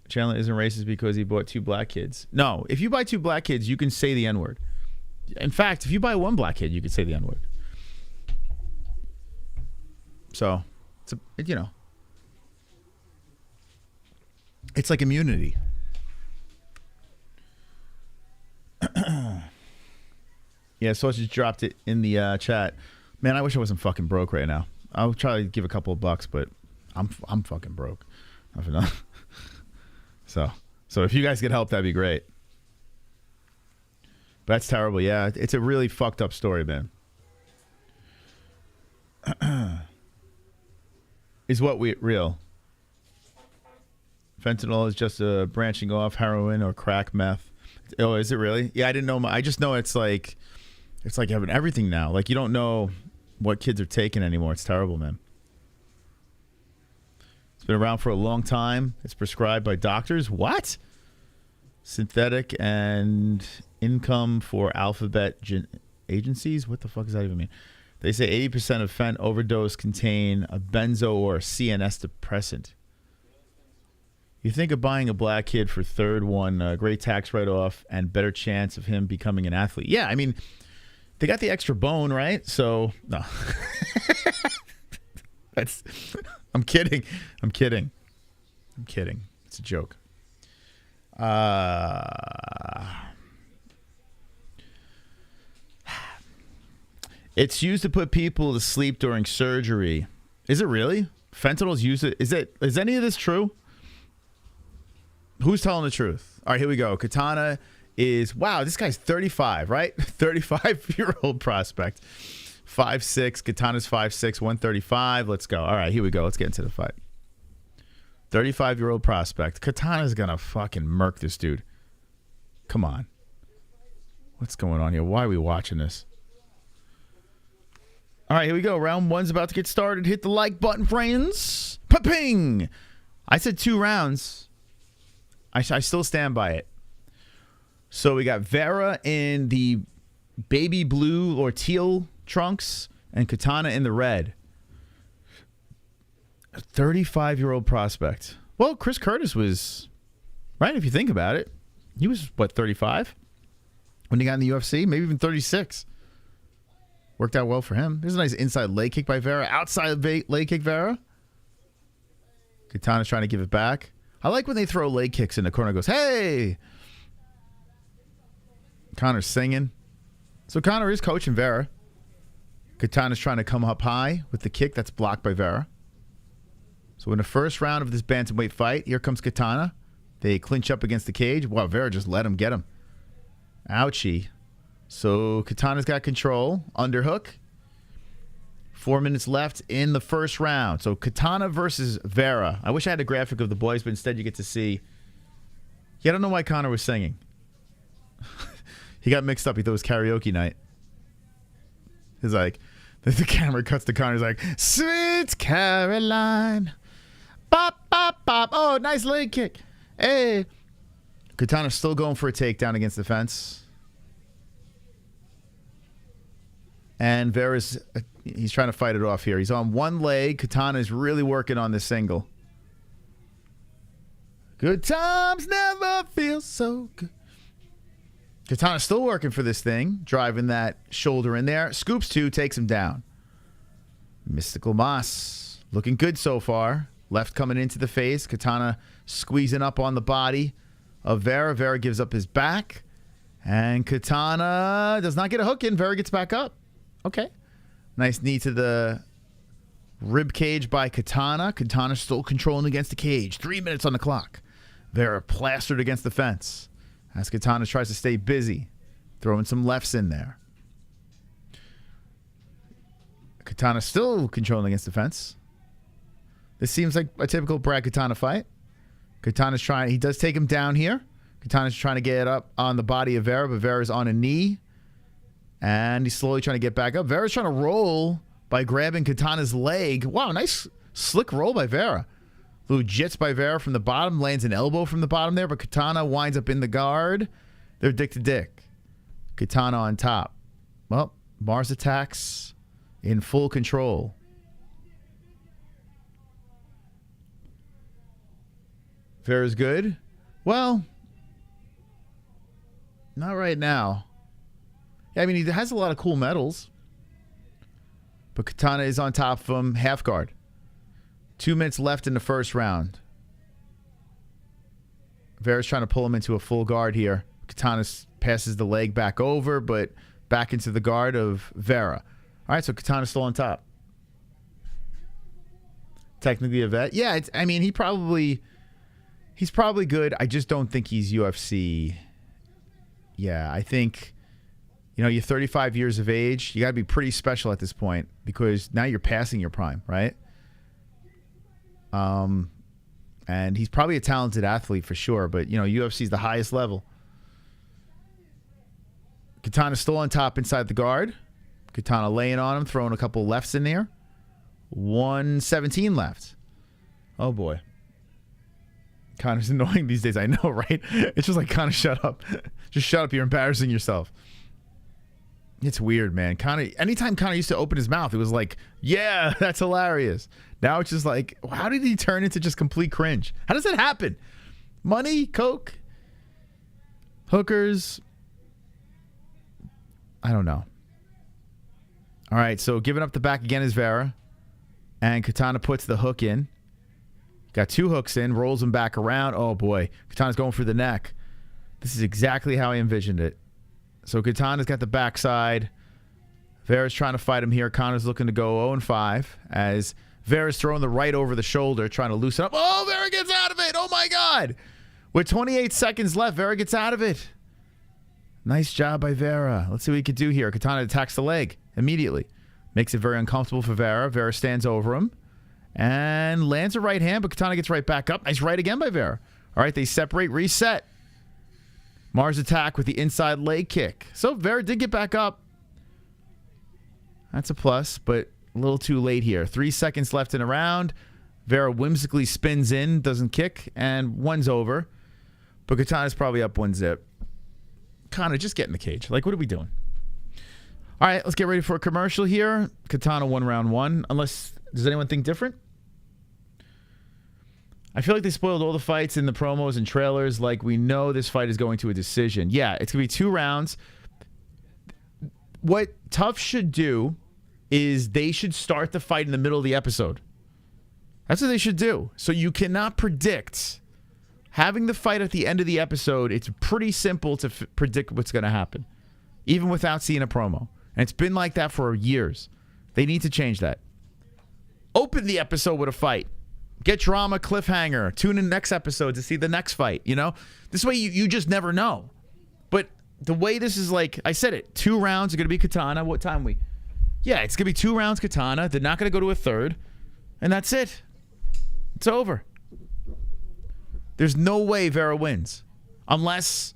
Chandler isn't racist because he bought 2 black kids. No, if you buy 2 black kids, you can say the N-word. In fact, if you buy 1 black kid, you can say the N-word. So, you know. It's like immunity. Yeah, Sausage dropped it in the chat. Man, I wish I wasn't fucking broke right now. I'll try to give a couple of bucks, but I'm fucking broke. Nothing else. So if you guys could help, that'd be great. But that's terrible. Yeah, it's a really fucked up story, man. Is what real? Fentanyl is just a branching off heroin or crack meth. Oh, is it really? Yeah, I didn't know. I just know it's like having everything now. Like you don't know what kids are taking anymore. It's terrible, man. It's been around for a long time. It's prescribed by doctors. What? Synthetic and income for alphabet agencies? What the fuck does that even mean? They say 80% of fent overdose contain a benzo or a CNS depressant. You think of buying a black kid for third one, great tax write-off and better chance of him becoming an athlete. Yeah, I mean, they got the extra bone, right? So, no. I'm kidding. It's a joke. It's used to put people to sleep during surgery. Is it really? Fentanyl's used to... Is any of this true? Who's telling the truth? All right, here we go. Katana is... Wow, this guy's 35, right? 35-year-old prospect. 5'6". Katana's 5'6", 135. Let's go. All right, here we go. Let's get into the fight. 35-year-old prospect. Katana's going to fucking murk this dude. Come on. What's going on here? Why are we watching this? All right, here we go. Round one's about to get started. Hit the like button, friends. Pa-ping! I said 2 rounds. I still stand by it. So we got Vera in the baby blue or teal trunks and Katana in the red. A 35-year-old prospect. Well, Chris Curtis was, right, if you think about it. He was, what, 35? When he got in the UFC? Maybe even 36. Worked out well for him. There's a nice inside leg kick by Vera. Outside leg kick, Vera. Katana's trying to give it back. I like when they throw leg kicks in the corner and goes, hey! Conor's singing. So Conor is coaching Vera. Katana's trying to come up high with the kick that's blocked by Vera. So in the first round of this bantamweight fight, here comes Katana. They clinch up against the cage. Wow, Vera just let him get him. Ouchie. So Katana's got control. Underhook. 4 minutes left in the first round. So Katana versus Vera. I wish I had a graphic of the boys, but instead you get to see. Yeah, I don't know why Conor was singing. He got mixed up. He thought it was karaoke night. He's like, the camera cuts to Conor. He's like, Sweet Caroline. Bop, bop, bop. Oh, nice leg kick. Hey. Katana's still going for a takedown against the fence. And Vera's, he's trying to fight it off here. He's on one leg. Katana is really working on this single. Good times never feel so good. Katana's still working for this thing. Driving that shoulder in there. Scoops 2, takes him down. Mystical Moss. Looking good so far. Left coming into the face. Katana squeezing up on the body of Vera. Vera gives up his back. And Katana does not get a hook in. Vera gets back up. Okay. Nice knee to the rib cage by Katana. Katana still controlling against the cage. 3 minutes on the clock. Vera plastered against the fence as Katana tries to stay busy, throwing some lefts in there. Katana still controlling against the fence. This seems like a typical Brad Katana fight. Katana's trying, he does take him down here. Katana's trying to get up on the body of Vera, but Vera's on a knee. And he's slowly trying to get back up. Vera's trying to roll by grabbing Katana's leg. Wow, nice slick roll by Vera. Little jits by Vera from the bottom. Lands an elbow from the bottom there, but Katana winds up in the guard. They're dick to dick. Katana on top. Well, Mars attacks in full control. Vera's good. Well, not right now. I mean, he has a lot of cool medals. But Katana is on top of him. Half guard. 2 minutes left in the first round. Vera's trying to pull him into a full guard here. Katana passes the leg back over, but back into the guard of Vera. All right, so Katana's still on top. Technically a vet. Yeah, I mean, he's probably good. I just don't think he's UFC. Yeah, I think... You know, you're 35 years of age. You got to be pretty special at this point because now you're passing your prime, right? And he's probably a talented athlete for sure, but, you know, UFC is the highest level. Katana's still on top inside the guard. Katana laying on him, throwing a couple lefts in there. 1:17 left. Oh, boy. Conor's annoying these days. I know, right? It's just like, Conor, shut up. Just shut up. You're embarrassing yourself. It's weird, man. Conor, anytime Conor used to open his mouth, it was like, yeah, that's hilarious. Now it's just like, how did he turn into just complete cringe? How does that happen? Money, coke, hookers. I don't know. All right, so giving up the back again is Vera. And Katana puts the hook in. Got 2 hooks in, rolls him back around. Oh, boy. Katana's going for the neck. This is exactly how I envisioned it. So Katana's got the backside. Vera's trying to fight him here. Conor's looking to go 0-5 as Vera's throwing the right over the shoulder, trying to loosen up. Oh, Vera gets out of it. Oh, my God. With 28 seconds left, Vera gets out of it. Nice job by Vera. Let's see what he can do here. Katana attacks the leg immediately. Makes it very uncomfortable for Vera. Vera stands over him and lands a right hand, but Katana gets right back up. Nice right again by Vera. All right, they separate, reset. Mars attack with the inside leg kick. So Vera did get back up. That's a plus, but a little too late here. 3 seconds left in a round. Vera whimsically spins in, doesn't kick, and one's over. But Katana's probably up 1-zip. Conor, just get in the cage. Like, what are we doing? All right, let's get ready for a commercial here. Katana won round 1. Unless, does anyone think different? I feel like they spoiled all the fights in the promos and trailers. Like, we know this fight is going to a decision. Yeah, it's going to be 2 rounds. What TUF should do is they should start the fight in the middle of the episode. That's what they should do. So you cannot predict. Having the fight at the end of the episode, it's pretty simple to predict what's going to happen, even without seeing a promo. And it's been like that for years. They need to change that. Open the episode with a fight. Get drama, cliffhanger. Tune in next episode to see the next fight, you know? This way you just never know. But the way this is, like, I said it, 2 rounds are going to be Katana. What time we? Yeah, it's going to be 2 rounds Katana. They're not going to go to a third. And that's it. It's over. There's no way Vera wins. Unless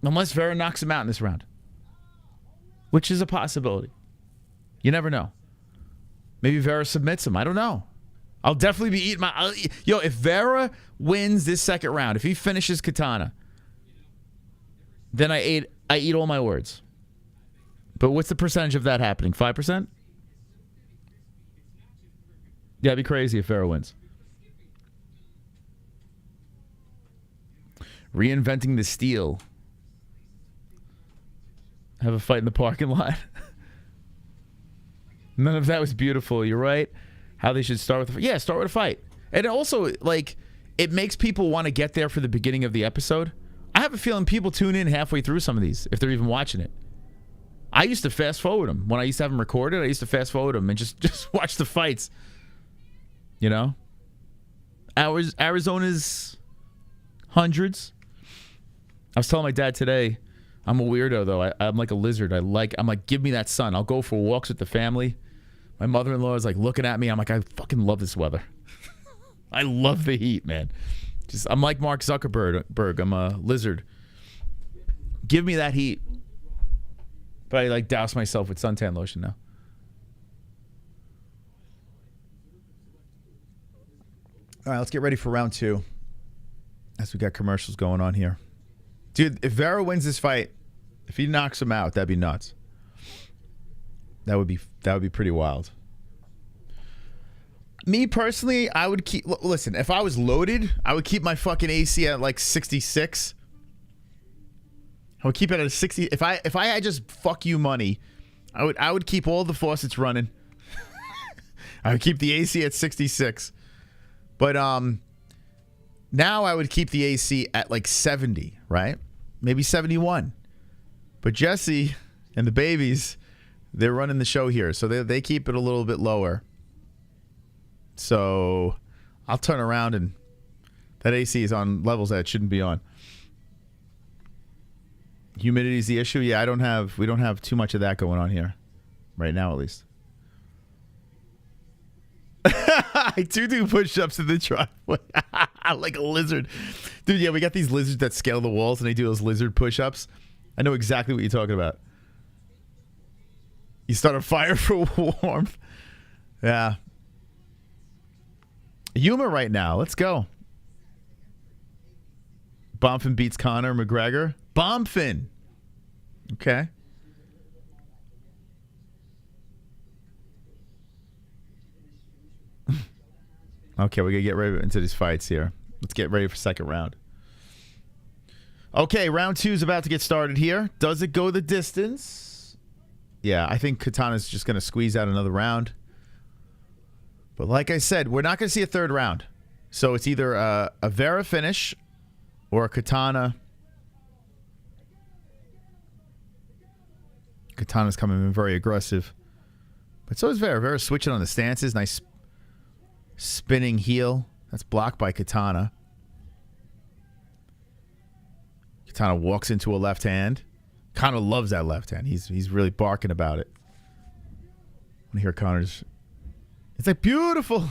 Vera knocks him out in this round. Which is a possibility. You never know. Maybe Vera submits him. I don't know. I'll definitely be eating my... Yo, if Vera wins this second round, if he finishes Katana, then I eat all my words. But what's the percentage of that happening? 5%? Yeah, it'd be crazy if Vera wins. Reinventing the steel. Have a fight in the parking lot. None of that was beautiful. You're right. How they should start with start with a fight. And also, like, it makes people want to get there for the beginning of the episode. I have a feeling people tune in halfway through some of these, if they're even watching it. I used to fast forward them. When I used to have them recorded, I used to fast forward them and just watch the fights. You know? Arizona's hundreds. I was telling my dad today, I'm a weirdo, though. I'm like a lizard. I'm like, give me that sun. I'll go for walks with the family. My mother-in-law is like looking at me. I'm like, I fucking love this weather. I love the heat, man. I'm like Mark Zuckerberg. I'm a lizard. Give me that heat. But I like douse myself with suntan lotion now. All right, let's get ready for round 2. As we got commercials going on here. Dude, if Vera wins this fight, if he knocks him out, that'd be nuts. That would be pretty wild. Me personally, I would keep... Listen, if I was loaded, I would keep my fucking AC at like 66. I would keep it at a 60. If I had just fuck you money, I would keep all the faucets running. I would keep the AC at 66. But now I would keep the AC at like 70, right? Maybe 71. But Jesse and the babies, they're running the show here, so they keep it a little bit lower. So I'll turn around and that AC is on levels that it shouldn't be on. Humidity is the issue. Yeah, we don't have too much of that going on here right now, at least. I do push-ups in the driveway like a lizard. Dude, yeah, we got these lizards that scale the walls and they do those lizard push-ups. I know exactly what you're talking about. You start a fire for warmth. Yeah. Humor right now. Let's go. Bomfin beats Conor McGregor. Bomfin. Okay. Okay, we're going to get right into these fights here. Let's get ready for second round. Okay, round 2 is about to get started here. Does it go the distance? Yeah, I think Katana's just going to squeeze out another round. But like I said, we're not going to see a third round. So it's either a Vera finish or a Katana. Katana's coming in very aggressive. But so is Vera. Vera's switching on the stances. Nice spinning heel. That's blocked by Katana. Katana walks into a left hand. Conor loves that left hand. He's really barking about it. I hear Conor's... It's like, beautiful.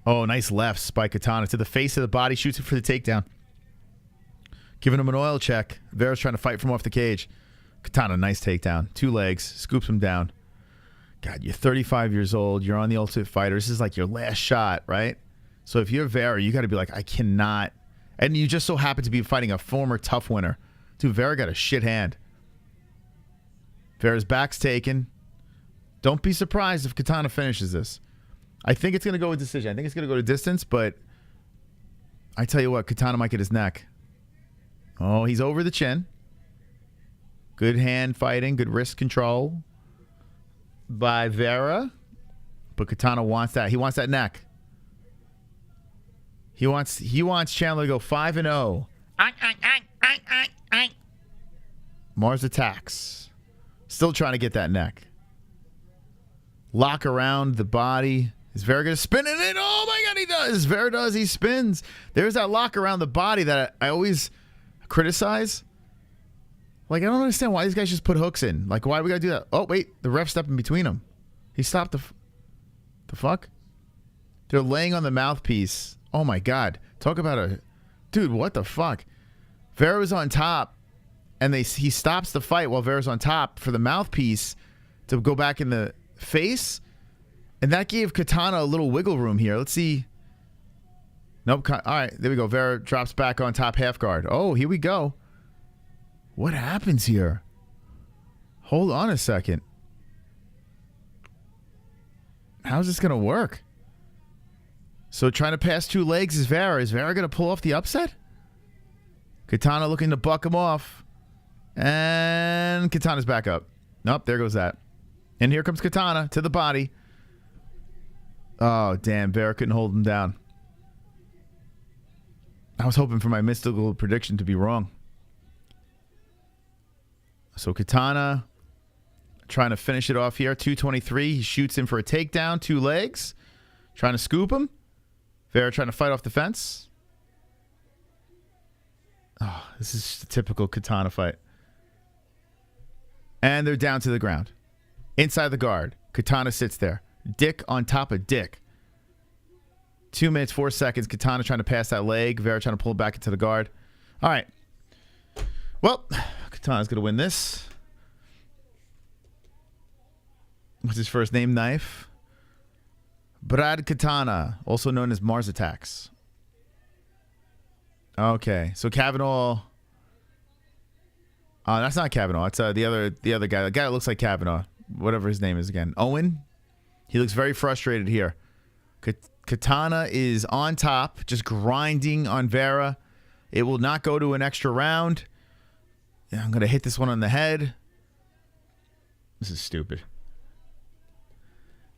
Oh, nice lefts by Katana to the face of the body. Shoots it for the takedown. Giving him an oil check. Vera's trying to fight from off the cage. Katana, nice takedown. 2 legs. Scoops him down. God, you're 35 years old. You're on the Ultimate Fighter. This is like your last shot, right? So if you're Vera, you got to be like, I cannot. And you just so happen to be fighting a former TUF winner. Dude, Vera got a shit hand. Vera's back's taken. Don't be surprised if Katana finishes this. I think it's going to go a decision. I think it's going to go to distance, but I tell you what, Katana might get his neck. Oh, he's over the chin. Good hand fighting, good wrist control by Vera. But Katana wants that. He wants that neck. He wants Chandler to go 5-0. Mars attacks. Still trying to get that neck. Lock around the body. Is Vera going to spin it in? Oh my God, he does. Vera does. He spins. There's that lock around the body that I always criticize. Like, I don't understand why these guys just put hooks in. Like, why do we got to do that? Oh, wait. The ref stepped in between them. He stopped the fuck? They're laying on the mouthpiece. Oh my God. Talk about a... Dude, what the fuck? Vera was on top, and he stops the fight while Vera's on top for the mouthpiece to go back in the face. And that gave Katana a little wiggle room here. Let's see. Nope. All right. There we go. Vera drops back on top half guard. Oh, here we go. What happens here? Hold on a second. How's this going to work? So trying to pass 2 legs is Vera. Is Vera going to pull off the upset? Katana looking to buck him off. And Katana's back up. Nope. There goes that. And here comes Katana to the body. Oh, damn. Vera couldn't hold him down. I was hoping for my mystical prediction to be wrong. So Katana trying to finish it off here. 223. He shoots him for a takedown. 2 legs. Trying to scoop him. Vera trying to fight off the fence. Oh, this is a typical Katana fight. And they're down to the ground. Inside the guard. Katana sits there. Dick on top of dick. 2 minutes, 4 seconds. Katana trying to pass that leg. Vera trying to pull it back into the guard. All right. Well, Katana's going to win this. What's his first name? Knife. Brad Katana, also known as Mars Attacks. Okay, so Kavanaugh. That's not Kavanaugh. It's the other guy. The guy that looks like Kavanaugh. Whatever his name is again. Owen. He looks very frustrated here. Katana is on top, just grinding on Vera. It will not go to an extra round. Yeah, I'm going to hit this one on the head. This is stupid.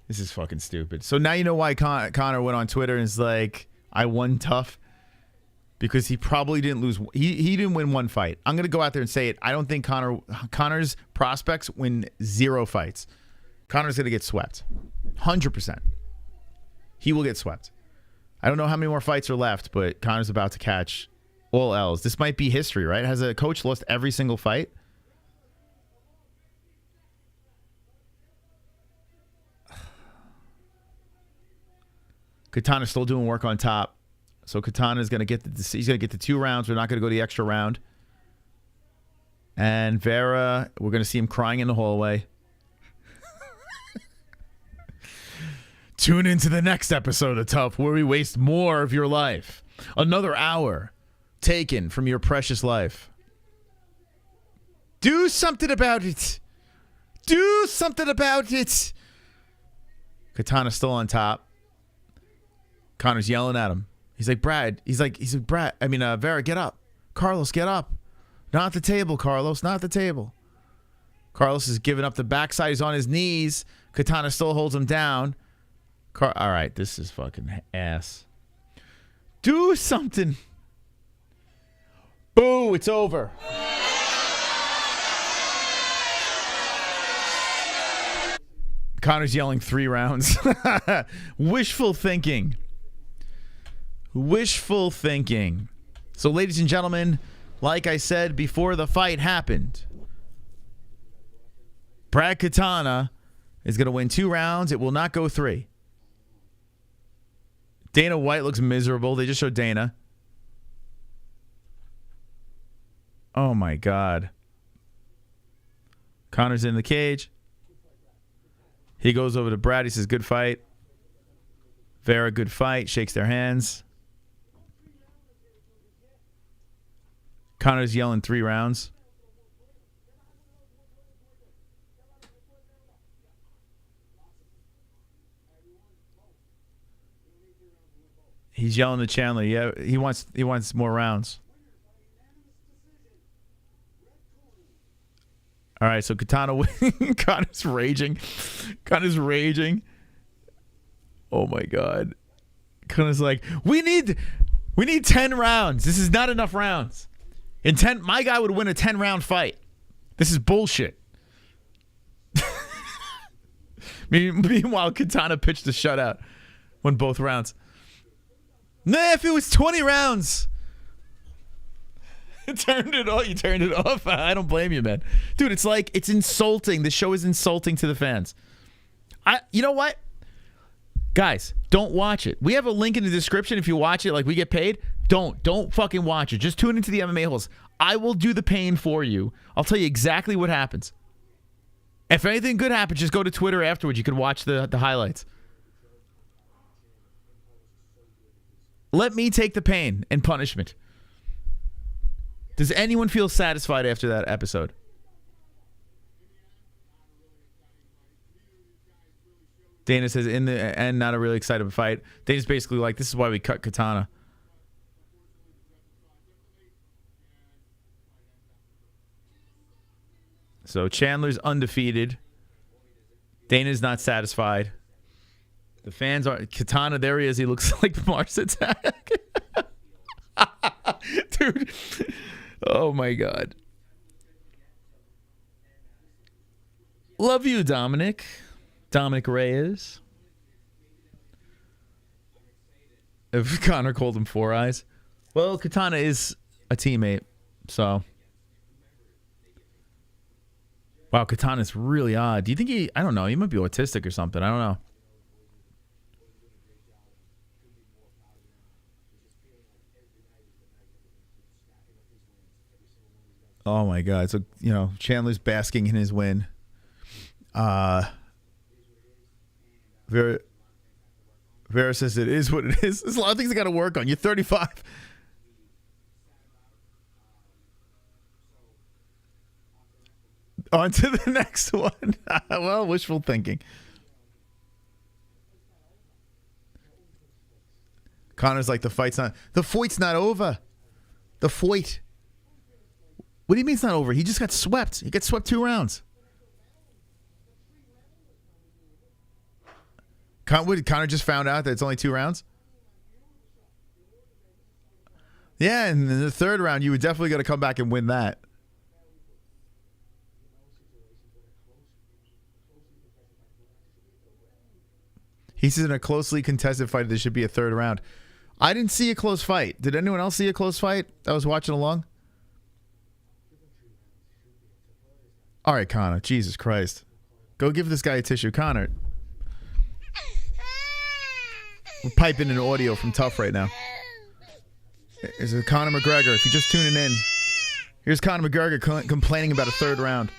This is fucking stupid. So now you know why Conor went on Twitter and is like, I won tough. Because he probably didn't lose. He didn't win 1 fight. I'm going to go out there and say it. I don't think Conor's prospects win 0 fights. Conor's going to get swept. 100%. He will get swept. I don't know how many more fights are left, but Conor's about to catch all L's. This might be history, right? Has a coach lost every single fight? Katana's still doing work on top. So Katana is going to get he's going to get the 2 rounds. We're not going to go the extra round. And Vera, we're going to see him crying in the hallway. Tune into the next episode of TUF, where we waste more of your life. Another hour taken from your precious life. Do something about it. Do something about it. Katana's still on top. Conor's yelling at him. He's like, Brad. He's like, Brad. I mean, Vera, get up. Carlos, get up. Not at the table, Carlos. Not at the table. Carlos is giving up the backside. He's on his knees. Katana still holds him down. All right, this is fucking ass. Do something. Boo, it's over. Conor's yelling 3 rounds. Wishful thinking. Wishful thinking. So, ladies and gentlemen, like I said before the fight happened, Brad Katana is going to win 2 rounds. It will not go 3. Dana White looks miserable. They just showed Dana. Oh, my God. Conor's in the cage. He goes over to Brad. He says, good fight. Vera, good fight. Shakes their hands. Conor's yelling 3 rounds. He's yelling to Chandler. Yeah, he wants more rounds. All right, so Katana, Conor's raging. Conor's raging. Oh my God. Conor's like, we need 10 rounds. This is not enough rounds. In 10, my guy would win a 10-round fight. This is bullshit. Meanwhile, Katana pitched a shutout. Won both rounds. Nah, if it was 20 rounds. Turned it off. You turned it off. I don't blame you, man. Dude, it's like, it's insulting. The show is insulting to the fans. You know what? Guys, don't watch it. We have a link in the description if you watch it, like we get paid. Don't fucking watch it. Just tune into the MMA-Holes. I will do the pain for you. I'll tell you exactly what happens. If anything good happens, just go to Twitter afterwards. You can watch the highlights. Let me take the pain and punishment. Does anyone feel satisfied after that episode? Dana says, in the end, not a really excited fight. Dana's basically like, this is why we cut Katana. So Chandler's undefeated. Dana's not satisfied. The fans are... Katana, there he is. He looks like Mars Attack. Dude. Oh, my God. Love you, Dominic. Dominic Reyes. If Conor called him Four Eyes. Well, Katana is a teammate, so... Wow, Katana's really odd. Do you think he... I don't know. He might be autistic or something. I don't know. Oh, my God. So, you know, Chandler's basking in his win. Vera says it is what it is. There's a lot of things I got to work on. You're 35. On to the next one. Well, wishful thinking. Conor's like, the fight's not over. The fight. What do you mean it's not over? He just got swept. He got swept 2 rounds. Conor just found out that it's only 2 rounds? Yeah, and in the 3rd round, you were definitely going to come back and win that. He says in a closely contested fight, there should be a 3rd round. I didn't see a close fight. Did anyone else see a close fight that was watching along? All right, Conor. Jesus Christ. Go give this guy a tissue. Conor. We're piping in audio from TUF right now. Is it Conor McGregor? If you're just tuning in, here's Conor McGregor complaining about a 3rd round.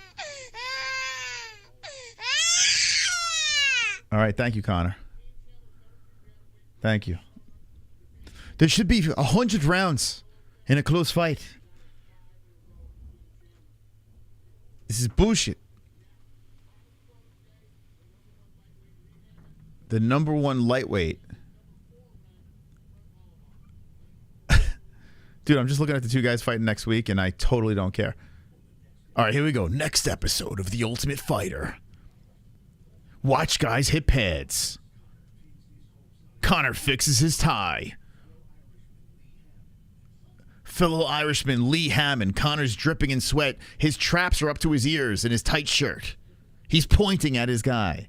All right, thank you, Conor. Thank you. There should be 100 rounds in a close fight. This is bullshit. The #1 lightweight. Dude, I'm just looking at the 2 guys fighting next week, and I totally don't care. All right, here we go. Next episode of The Ultimate Fighter. Watch guys hit pads. Conor fixes his tie. Fellow Irishman Lee Hammond. Conor's dripping in sweat. His traps are up to his ears in his tight shirt. He's pointing at his guy.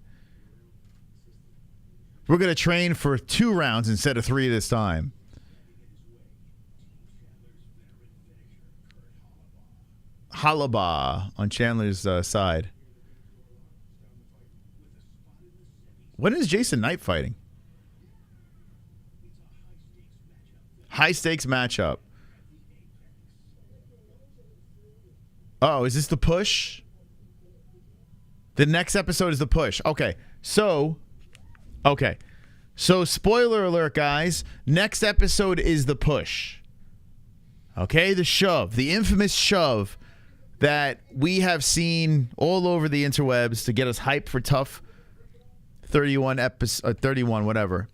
We're going to train for 2 rounds instead of 3 this time. Halaba on Chandler's side. When is Jason Knight fighting? High stakes matchup. Oh, is this the push? The next episode is the push. Okay. So, spoiler alert, guys. Next episode is the push. Okay, the shove. The infamous shove that we have seen all over the interwebs to get us hyped for TUF 31 episode 31 whatever.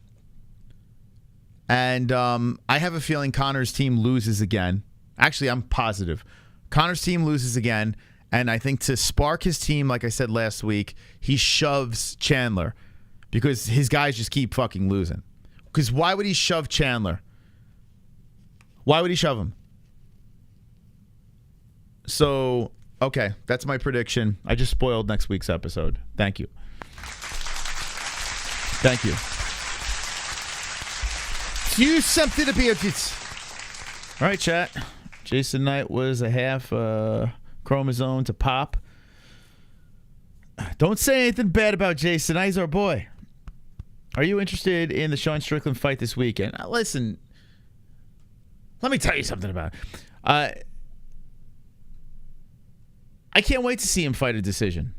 And I have a feeling Conor's team loses again. Actually, I'm positive. Conor's team loses again, and I think to spark his team, like I said last week, he shoves Chandler because his guys just keep fucking losing. Because why would he shove Chandler? Why would he shove him? So, okay, that's my prediction. I just spoiled next week's episode. Thank you. Thank you. Do something about it. All right, chat. Jason Knight was a half chromosome to pop. Don't say anything bad about Jason. He's our boy. Are you interested in the Sean Strickland fight this weekend? Listen, let me tell you something about it. I can't wait to see him fight a decision.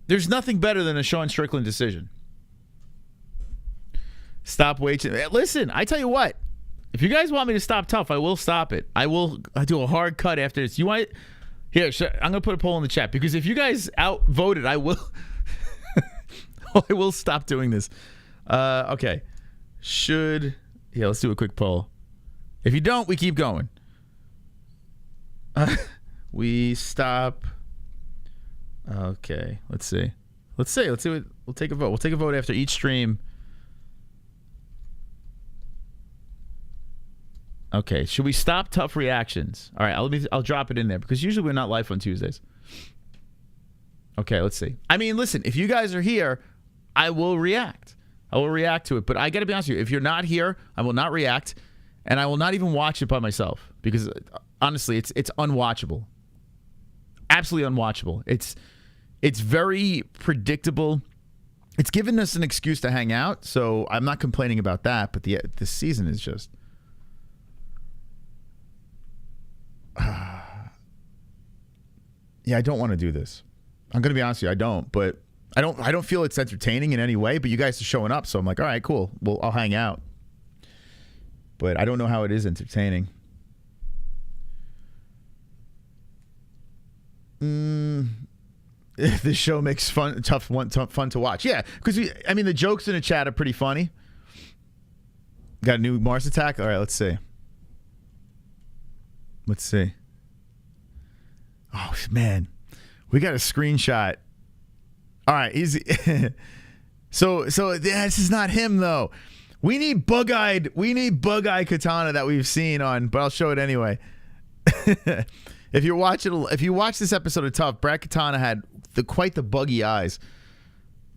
There's nothing better than a Sean Strickland decision. Stop waiting. Listen, I tell you what. If you guys want me to stop TUF, I will stop it. I will do a hard cut after this. You want it? Here, I'm going to put a poll in the chat because if you guys outvoted, I will I will stop doing this. Okay. Yeah, let's do a quick poll. If you don't, we keep going. We stop. Okay, let's see. Let's see what we'll take a vote. We'll take a vote after each stream. Okay, should we stop TUF reactions? All right, I'll drop it in there because usually we're not live on Tuesdays. Okay, let's see. I mean, listen, if you guys are here, I will react. I will react to it, but I got to be honest with you. If you're not here, I will not react, and I will not even watch it by myself because honestly, it's unwatchable. Absolutely unwatchable. It's very predictable. It's given us an excuse to hang out, so I'm not complaining about that, but this season is just yeah, I don't want to do this. I'm gonna be honest with you, I don't. But I don't feel it's entertaining in any way. But you guys are showing up, so I'm like, all right, cool. Well, I'll hang out. But I don't know how it is entertaining. This show makes TUF fun to watch. Yeah, because I mean the jokes in the chat are pretty funny. Got a new Mars attack. All right, let's see. Let's see. Oh, man. We got a screenshot. All right, easy. So this is not him, though. We need bug-eyed Katana that we've seen on, but I'll show it anyway. If you watch this episode of TUF, Brad Katana had quite the buggy eyes.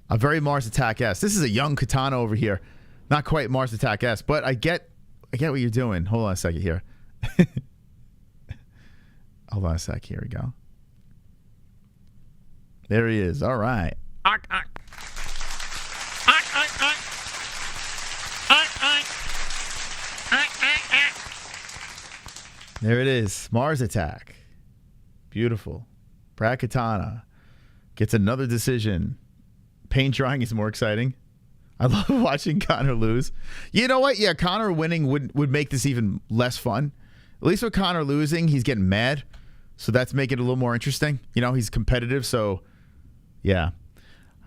A very Mars Attack-esque. This is a young Katana over here. Not quite Mars Attack-esque, but I get what you're doing. Hold on a second here. Hold on a sec. Here we go. There he is. All right. There it is. Mars Attack. Beautiful. Brad Katana gets another decision. Paint drying is more exciting. I love watching Conor lose. You know what? Yeah, Conor winning would make this even less fun. At least with Conor losing, he's getting mad. So that's making it a little more interesting. You know, he's competitive, so yeah.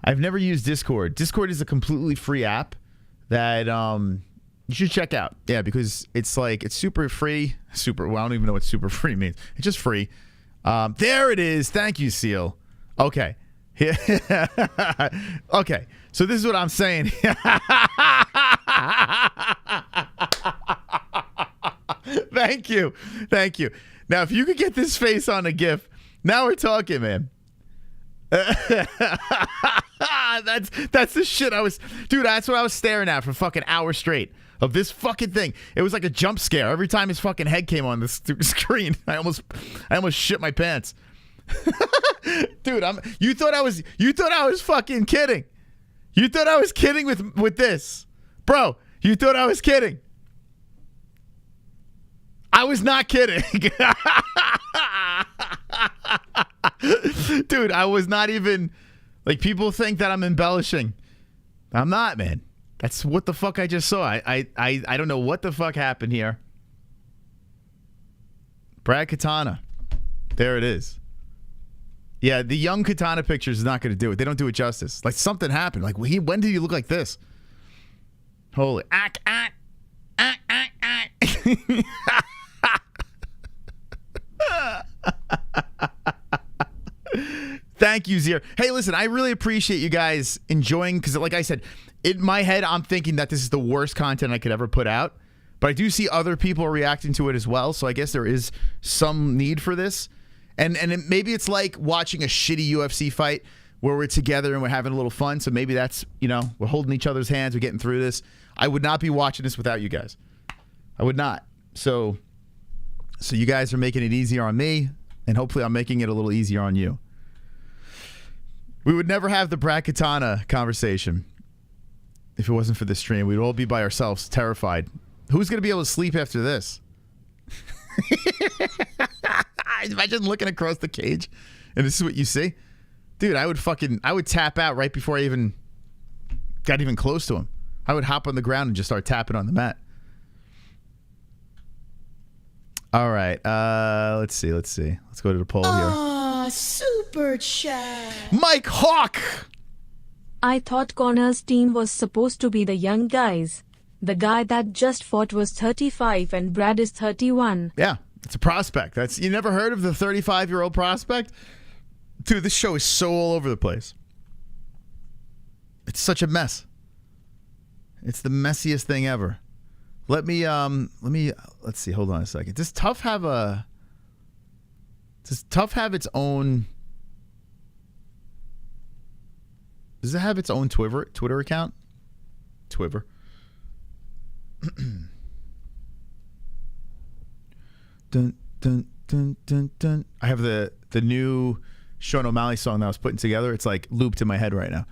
I've never used Discord. Discord is a completely free app that you should check out. Yeah, because it's super free. Well, I don't even know what super free means. It's just free. There it is. Thank you, Seal. Okay. Okay. So this is what I'm saying. Thank you. Now, if you could get this face on a GIF, now we're talking, man. That's the shit dude, that's what I was staring at for fucking hours straight of this fucking thing. It was like a jump scare every time his fucking head came on the screen. I almost shit my pants. Dude, you thought I was fucking kidding. You thought I was kidding with this. Bro, you thought I was kidding. I was not kidding. Dude, I was not even... Like, people think that I'm embellishing. I'm not, man. That's what the fuck I just saw. I don't know what the fuck happened here. Brad Katana. There it is. Yeah, the young Katana pictures is not going to do it. They don't do it justice. Like, something happened. Like, when did he look like this? Holy... Thank you, Zier. Hey, listen, I really appreciate you guys enjoying, because like I said, in my head, I'm thinking that this is the worst content I could ever put out. But I do see other people reacting to it as well, so I guess there is some need for this. And maybe it's like watching a shitty UFC fight where we're together and we're having a little fun. So maybe that's, you know, we're holding each other's hands, we're getting through this. I would not be watching this without you guys. I would not. So you guys are making it easier on me, and hopefully I'm making it a little easier on you. We would never have the Brad Katana conversation if it wasn't for this stream. We'd all be by ourselves, terrified. Who's going to be able to sleep after this? Imagine looking across the cage and this is what you see. Dude, I would tap out right before I even got even close to him. I would hop on the ground and just start tapping on the mat. All right. Let's see. Let's go to the poll here. Super chat. Mike Hawk. I thought Conor's team was supposed to be the young guys. The guy that just fought was 35 and Brad is 31. Yeah, it's a prospect. You never heard of the 35-year-old prospect? Dude, this show is so all over the place. It's such a mess. It's the messiest thing ever. Let's see, hold on a second. Does TUF have its own... Does it have its own Twitter account? Twitter. Dun, dun, dun, dun, dun. I have the new Sean O'Malley song that I was putting together. It's like looped in my head right now.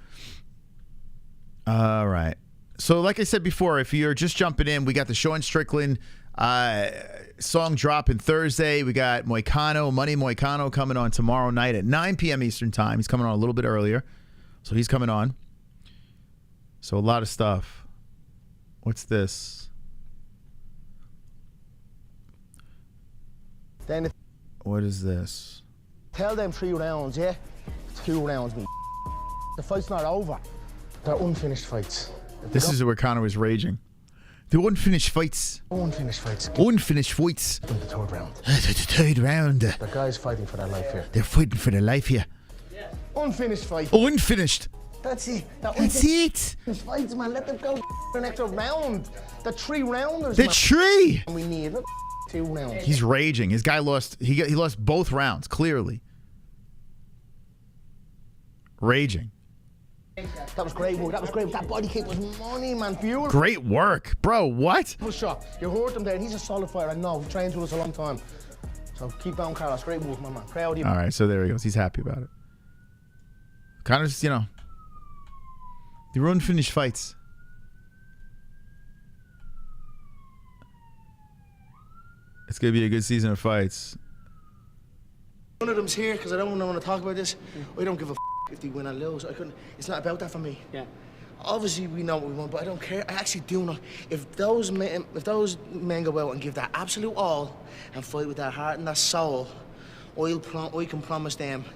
All right. So like I said before, if you're just jumping in, we got the Sean Strickland song dropping Thursday. We got Moicano, Money Moicano coming on tomorrow night at 9 p.m. Eastern time. He's coming on a little bit earlier. So he's coming on. So a lot of stuff. What's this? Then What is this? tell them 3 rounds, yeah? 2 rounds, me. The fight's not over. They're unfinished fights. This is where Conor was raging. The unfinished fights. Unfinished fights. Unfinished fights. The 3rd round. The 3rd round. The guys fighting for their life here. They're fighting for their life here. Unfinished fight. Unfinished. That's it. That's it. Unfinished fights, man. Let them go for an extra round. The 3 rounders. The man. tree. We need 2 rounds. He's raging. His guy lost. He lost both rounds. Clearly. Raging. That was great work. That was great. That body kick was money, man. Beautiful. Great work, bro. What? Shot. You hurt him there, and he's a solid fighter. I know. He trained with us a long time. So keep on, Carlos. Great work, my man. Proud of you. All right. So there he goes. He's happy about it. Conor's, you know, the unfinished fights. It's gonna be a good season of fights. One of them's here because I don't want to talk about this. I don't give a if they win or lose. I couldn't. It's not about that for me. Yeah. Obviously, we know what we want, but I don't care. I actually do not. If those men go out and give their absolute all and fight with their heart and their soul, I can promise them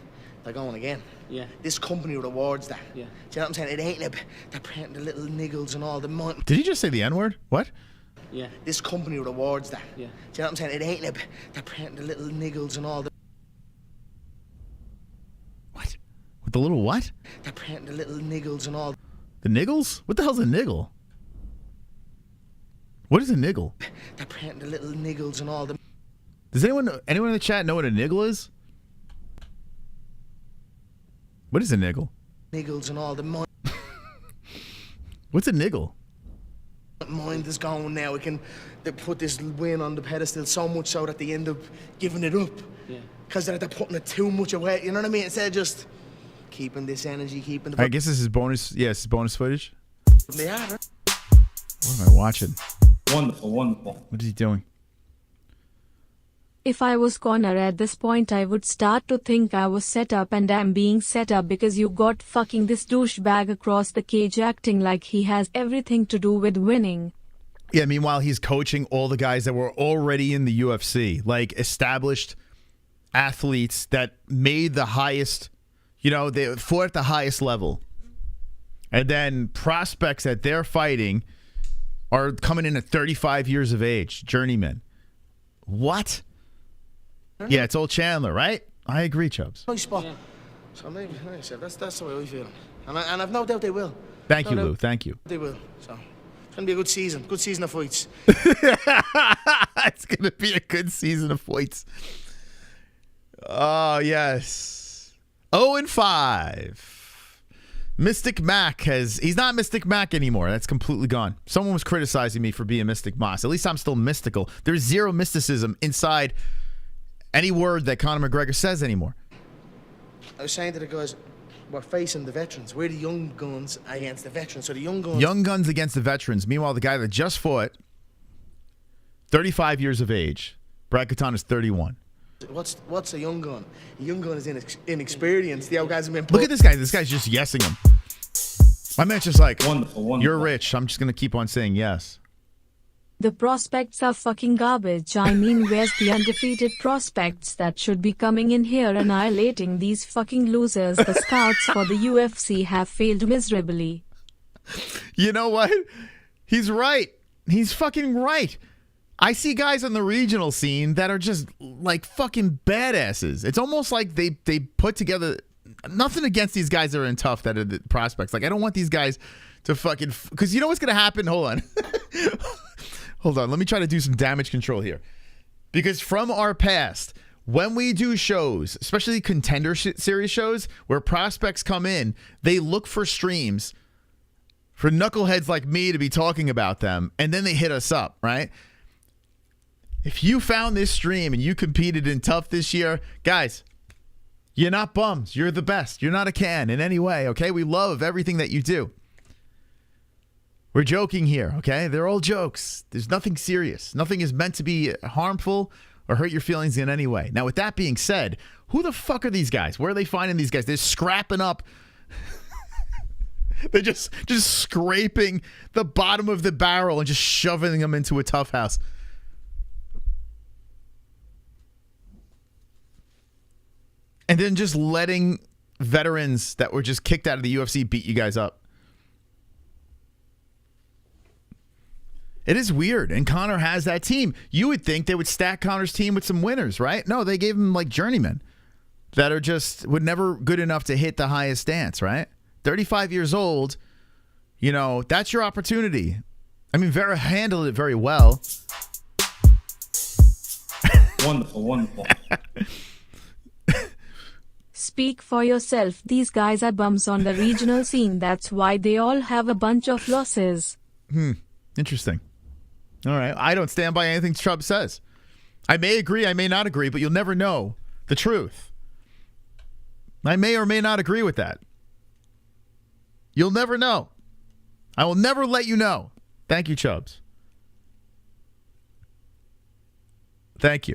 they're going again. Yeah. This company rewards that. Yeah. Do you know what I'm saying? It ain't about the little niggles and all the money. Did he just say the N-word? What? Yeah. This company rewards that. Yeah. Do you know what I'm saying? It ain't about the little niggles and all the. What? With the little what? The little niggles and all. The niggles? What the hell's a niggle? What is a niggle? The little niggles and all the. Does anyone in the chat know what a niggle is? What is a niggle? Niggles and all the money. What's a niggle? Mind is gone now. They put this win on the pedestal so much so that they end up giving it up. Yeah. Because they're putting it too much away. You know what I mean? Instead of just keeping this energy, keeping the. I guess this is bonus. Yeah, this is bonus footage. They are. What am I watching? Wonderful, wonderful. What is he doing? If I was Conor at this point, I would start to think I was set up and am being set up because you got fucking this douchebag across the cage acting like he has everything to do with winning. Yeah, meanwhile, he's coaching all the guys that were already in the UFC, like established athletes that made the highest, you know, they fought at the highest level. And then prospects that they're fighting are coming in at 35 years of age, journeymen. What? Yeah, it's old Chandler, right? I agree, Chubbs. Nice spot. Yeah. So maybe, like I said, that's the way I feel. And I've no doubt they will. Thank you, Lou. Thank you. They will. So it's going to be a good season. Good season of fights. It's going to be a good season of fights. Oh, yes. 0-5. Mystic Mac he's not Mystic Mac anymore. That's completely gone. Someone was criticizing me for being Mystic Moss. At least I'm still mystical. There's zero mysticism inside any word that Conor McGregor says anymore. I was saying to the guys, we're facing the veterans. We're the young guns against the veterans. So the young guns... Young guns against the veterans. Meanwhile, the guy that just fought, 35 years of age. Brad Katana is 31. What's a young gun? A young gun is inexperienced. The old guys have been... Look at this guy. This guy's just yesing him. My man's just like, Wonderful. You're rich. I'm just going to keep on saying yes. The prospects are fucking garbage. I mean, where's the undefeated prospects that should be coming in here annihilating these fucking losers? The scouts for the UFC have failed miserably. You know what? He's right. He's fucking right. I see guys on the regional scene that are just like fucking badasses. It's almost like they put together... Nothing against these guys that are in TUF that are the prospects. Like, I don't want these guys to fucking... Because you know what's going to happen? Hold on. Hold on. Let me try to do some damage control here. Because from our past, when we do shows, especially contender series shows, where prospects come in, they look for streams for knuckleheads like me to be talking about them, and then they hit us up, right? If you found this stream and you competed in TUF this year, guys, you're not bums. You're the best. You're not a can in any way, okay? We love everything that you do. We're joking here, okay? They're all jokes. There's nothing serious. Nothing is meant to be harmful or hurt your feelings in any way. Now, with that being said, who the fuck are these guys? Where are they finding these guys? They're scrapping up. They're just scraping the bottom of the barrel and just shoving them into a TUF house. And then just letting veterans that were just kicked out of the UFC beat you guys up. It is weird, and Conor has that team. You would think they would stack Conor's team with some winners, right? No, they gave him like journeymen that are just would never good enough to hit the highest stance, right? 35 years old, you know, that's your opportunity. I mean, Vera handled it very well. Wonderful. Speak for yourself. These guys are bums on the regional scene. That's why they all have a bunch of losses. Interesting. All right. I don't stand by anything Trump says. I may agree, I may not agree, but you'll never know the truth. I may or may not agree with that. You'll never know. I will never let you know. Thank you, Chubbs. Thank you.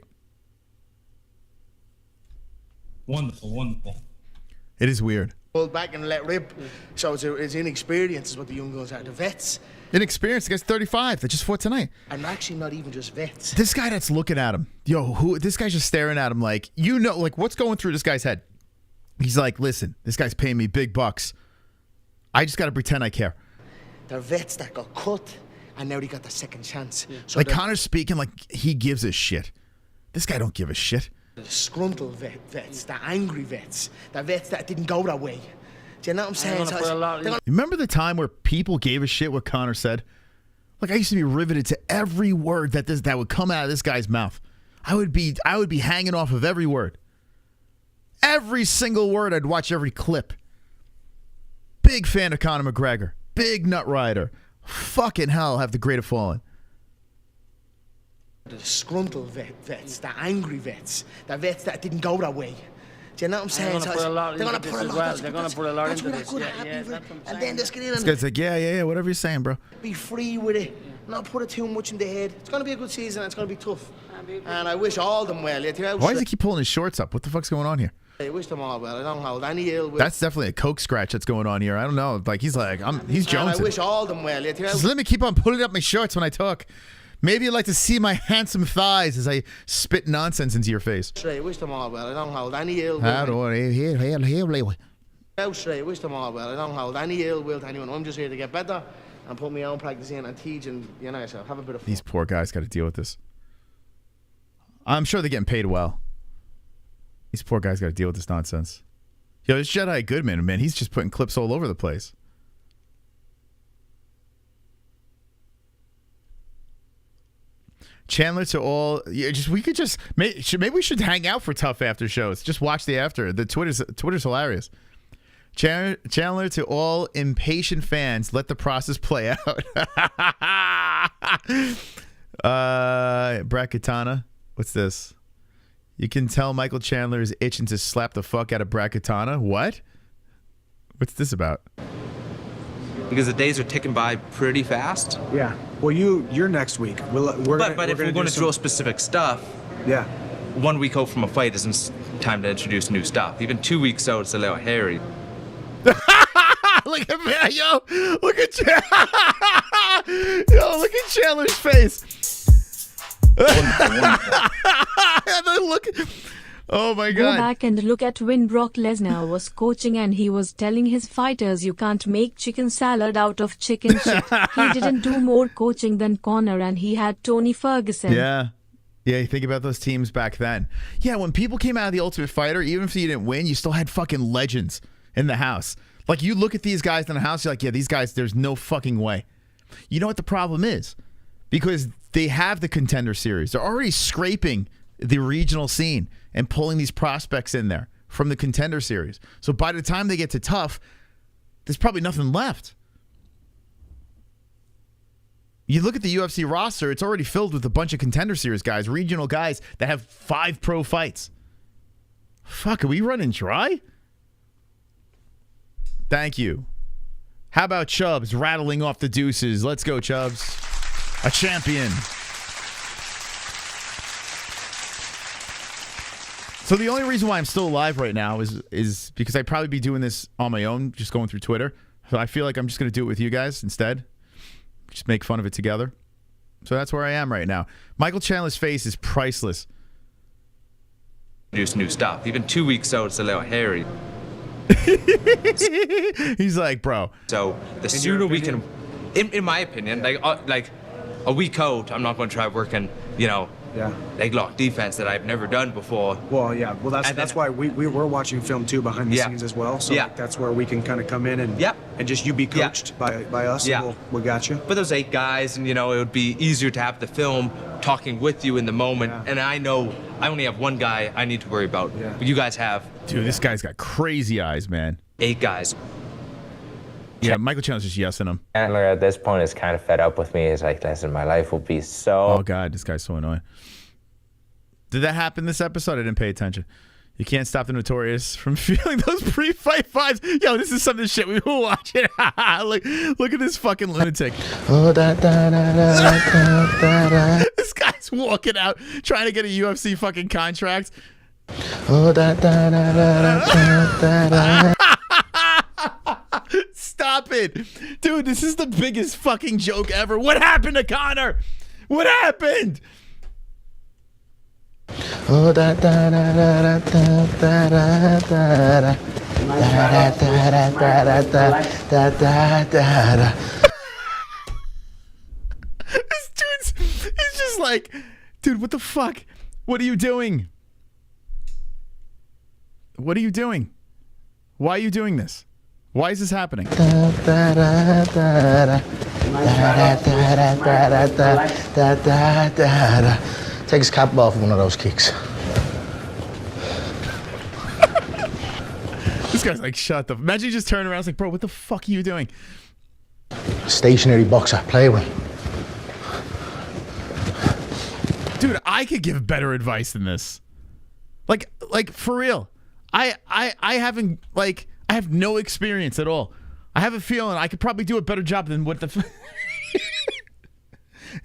Wonderful. It is weird. Pull back and let rip. So it's inexperience is what the young guns are. The vets. Inexperienced. The guy's 35 that just fought tonight. And actually not even just vets. This guy that's looking at him. This guy's just staring at him like, you know, like what's going through this guy's head? He's like, listen, this guy's paying me big bucks. I just got to pretend I care. They're vets that got cut and now they got the second chance. Yeah. So like Conor's speaking like he gives a shit. This guy don't give a shit. The disgruntled vets, the angry vets, the vets that didn't go that way. Do you know what I'm saying? Remember the time where people gave a shit what Conor said? Like I used to be riveted to every word that would come out of this guy's mouth. I would be hanging off of every word. Every single word. I'd watch every clip. Big fan of Conor McGregor. Big nut rider. Fucking hell, have the great have fallen. The disgruntled vets, the angry vets, the vets that didn't go that way. Do you know what I'm saying? They're going to put a lot into this. And then just get in this guy's like, yeah, whatever you're saying, bro. Be free with it. not put it too much in the head. It's going to be a good season, and it's going to be tough. And I wish all of them well. Why does he keep pulling his shorts up? What the fuck's going on here? I wish them all well. I don't hold any ill will. That's definitely a coke scratch that's going on here. I don't know. Like, he's jonesing. And I wish all of them well. Just let me keep on pulling up my shorts when I talk. Maybe you'd like to see my handsome thighs as I spit nonsense into your face. I wish them all well. I don't hold any ill will. I wish them all well. I don't hold any ill will to anyone. I'm just here to get better and put my own practice in and teach and, you know, so have a bit of fun. These poor guys got to deal with this. I'm sure they're getting paid well. These poor guys got to deal with this nonsense. Yo, this Jedi Goodman, man, he's just putting clips all over the place. Chandler to all. Yeah, maybe we should hang out for TUF after shows. Just watch the after. The Twitter's hilarious. Chandler to all impatient fans, let the process play out. Bracketana. What's this? You can tell Michael Chandler is itching to slap the fuck out of Bracketana. What? What's this about? Because the days are ticking by pretty fast. Yeah. Well, you're next week. But if we're going to drill specific stuff, yeah. 1 week out from a fight isn't time to introduce new stuff. Even 2 weeks out, it's a little hairy. Look at me, yo! Look at yo! Look at Chandler's face. Look. Oh my God. Go back and look at when Brock Lesnar was coaching and he was telling his fighters you can't make chicken salad out of chicken shit. He didn't do more coaching than Conor and he had Tony Ferguson. Yeah. Yeah, you think about those teams back then. Yeah, when people came out of The Ultimate Fighter, even if you didn't win, you still had fucking legends in the house. Like, you look at these guys in the house, you're like, yeah, these guys, there's no fucking way. You know what the problem is? Because they have the Contender Series. They're already scraping the regional scene and pulling these prospects in there from the Contender Series. So by the time they get to TUF, there's probably nothing left. You look at the UFC roster, it's already filled with a bunch of Contender Series guys, regional guys that have 5 pro fights. Fuck, are we running dry? Thank you. How about Chubbs rattling off the deuces? Let's go, Chubbs. A champion. So the only reason why I'm still alive right now is because I'd probably be doing this on my own, just going through Twitter. So I feel like I'm just going to do it with you guys instead. Just make fun of it together. So that's where I am right now. Michael Chandler's face is priceless. Introduce new stuff. Even 2 weeks out, it's a little hairy. He's like, bro. So the sooner we can, in my opinion, like a week out, I'm not going to try working, you know, leg lock defense that I've never done before. Well, yeah. Well, that's why we were watching film too behind the scenes as well. So like, that's where we can kind of come in and and just you be coached by us. Yeah. And we got you. But there's 8 guys, and you know it would be easier to have the film talking with you in the moment. Yeah. And I know I only have 1 guy I need to worry about. Yeah. But you guys have. Dude, this guy's got crazy eyes, man. 8 guys. Yeah, Michael Chandler's just yesing him. Chandler at this point is kind of fed up with me. He's like, listen, my life will be so... Oh, God, this guy's so annoying. Did that happen this episode? I didn't pay attention. You can't stop the Notorious from feeling those pre-fight vibes. Yo, this is some of the shit we will watch it. look at this fucking lunatic. This guy's walking out trying to get a UFC fucking contract. Stop it. Dude, this is the biggest fucking joke ever. What happened to Conor? What happened? This dude's he's just like, dude, what the fuck? What are you doing? What are you doing? Why are you doing this? Why is this happening? Take his cap off one of those kicks. This guy's like, shut the... Imagine you just turn around and like, bro, what the fuck are you doing? Stationary boxer, play with him. Dude, I could give better advice than this. Like for real. I haven't, like, I have no experience at all. I have a feeling I could probably do a better job than what the...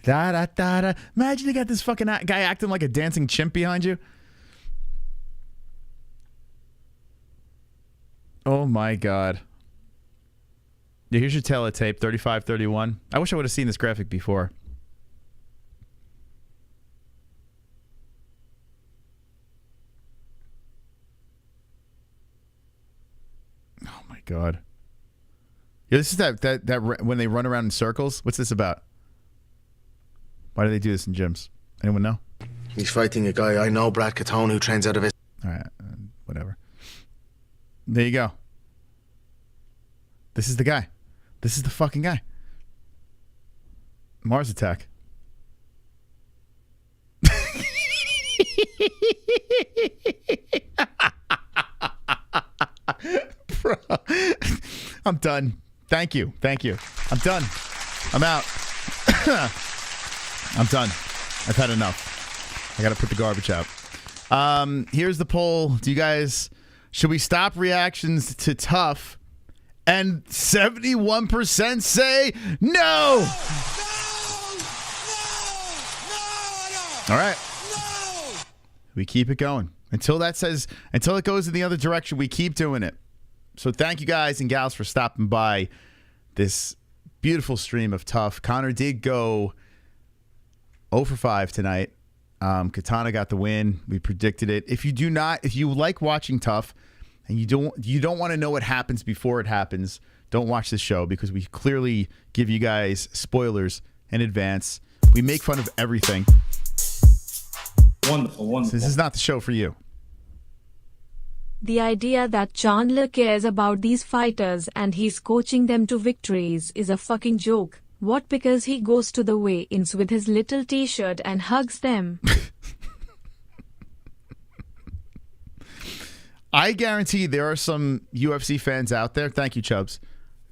Da da da da. Imagine you got this fucking guy acting like a dancing chimp behind you. Oh my god. Yeah, here's your teletape, 35-31. I wish I would have seen this graphic before. Oh my god. Yeah, this is that when they run around in circles. What's this about? Why do they do this in gyms? Anyone know? He's fighting a guy I know, Brad Catone, who trains out of it. All right, whatever. There you go. This is the guy. This is the fucking guy. Mars Attack. Bro, I'm done. Thank you. Thank you. I'm done. I'm out. I'm done. I've had enough. I got to put the garbage out. Here's the poll. Do you guys, should we stop reactions to TUF? And 71% say no. All right. We keep it going. Until it goes in the other direction, we keep doing it. So thank you guys and gals for stopping by this beautiful stream of TUF. Conor did go 0 for 5 tonight. Katana got the win. We predicted it. If you like watching TUF and you don't want to know what happens before it happens, don't watch this show, because we clearly give you guys spoilers in advance. We make fun of everything. Wonderful, wonderful. This is not the show for you. The idea that Chandler cares about these fighters and he's coaching them to victories is a fucking joke. What, because he goes to the weigh-ins with his little t-shirt and hugs them? I guarantee there are some UFC fans out there, thank you, Chubbs,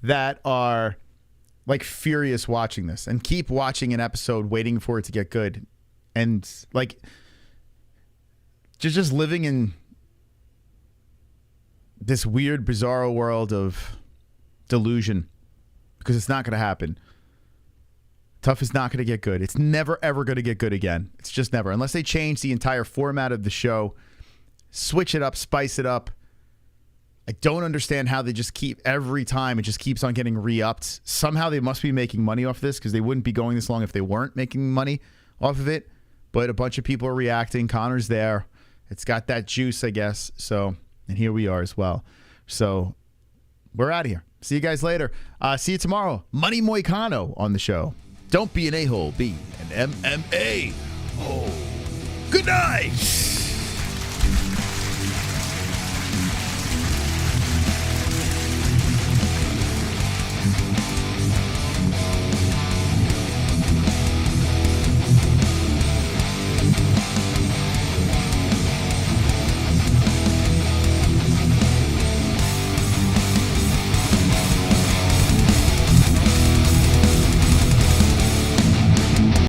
that are like furious watching this and keep watching an episode waiting for it to get good. And like just living in this weird, bizarro world of delusion, because it's not going to happen. TUF is not going to get good. It's never, ever going to get good again. It's just never. Unless they change the entire format of the show, switch it up, spice it up. I don't understand how they just keep, every time it just keeps on getting re-upped. Somehow they must be making money off this, because they wouldn't be going this long if they weren't making money off of it. But a bunch of people are reacting. Conor's there. It's got that juice, I guess. So, and here we are as well. So we're out of here. See you guys later. See you tomorrow. Money Moicano on the show. Don't be an a-hole, be an MMA hole. Good night.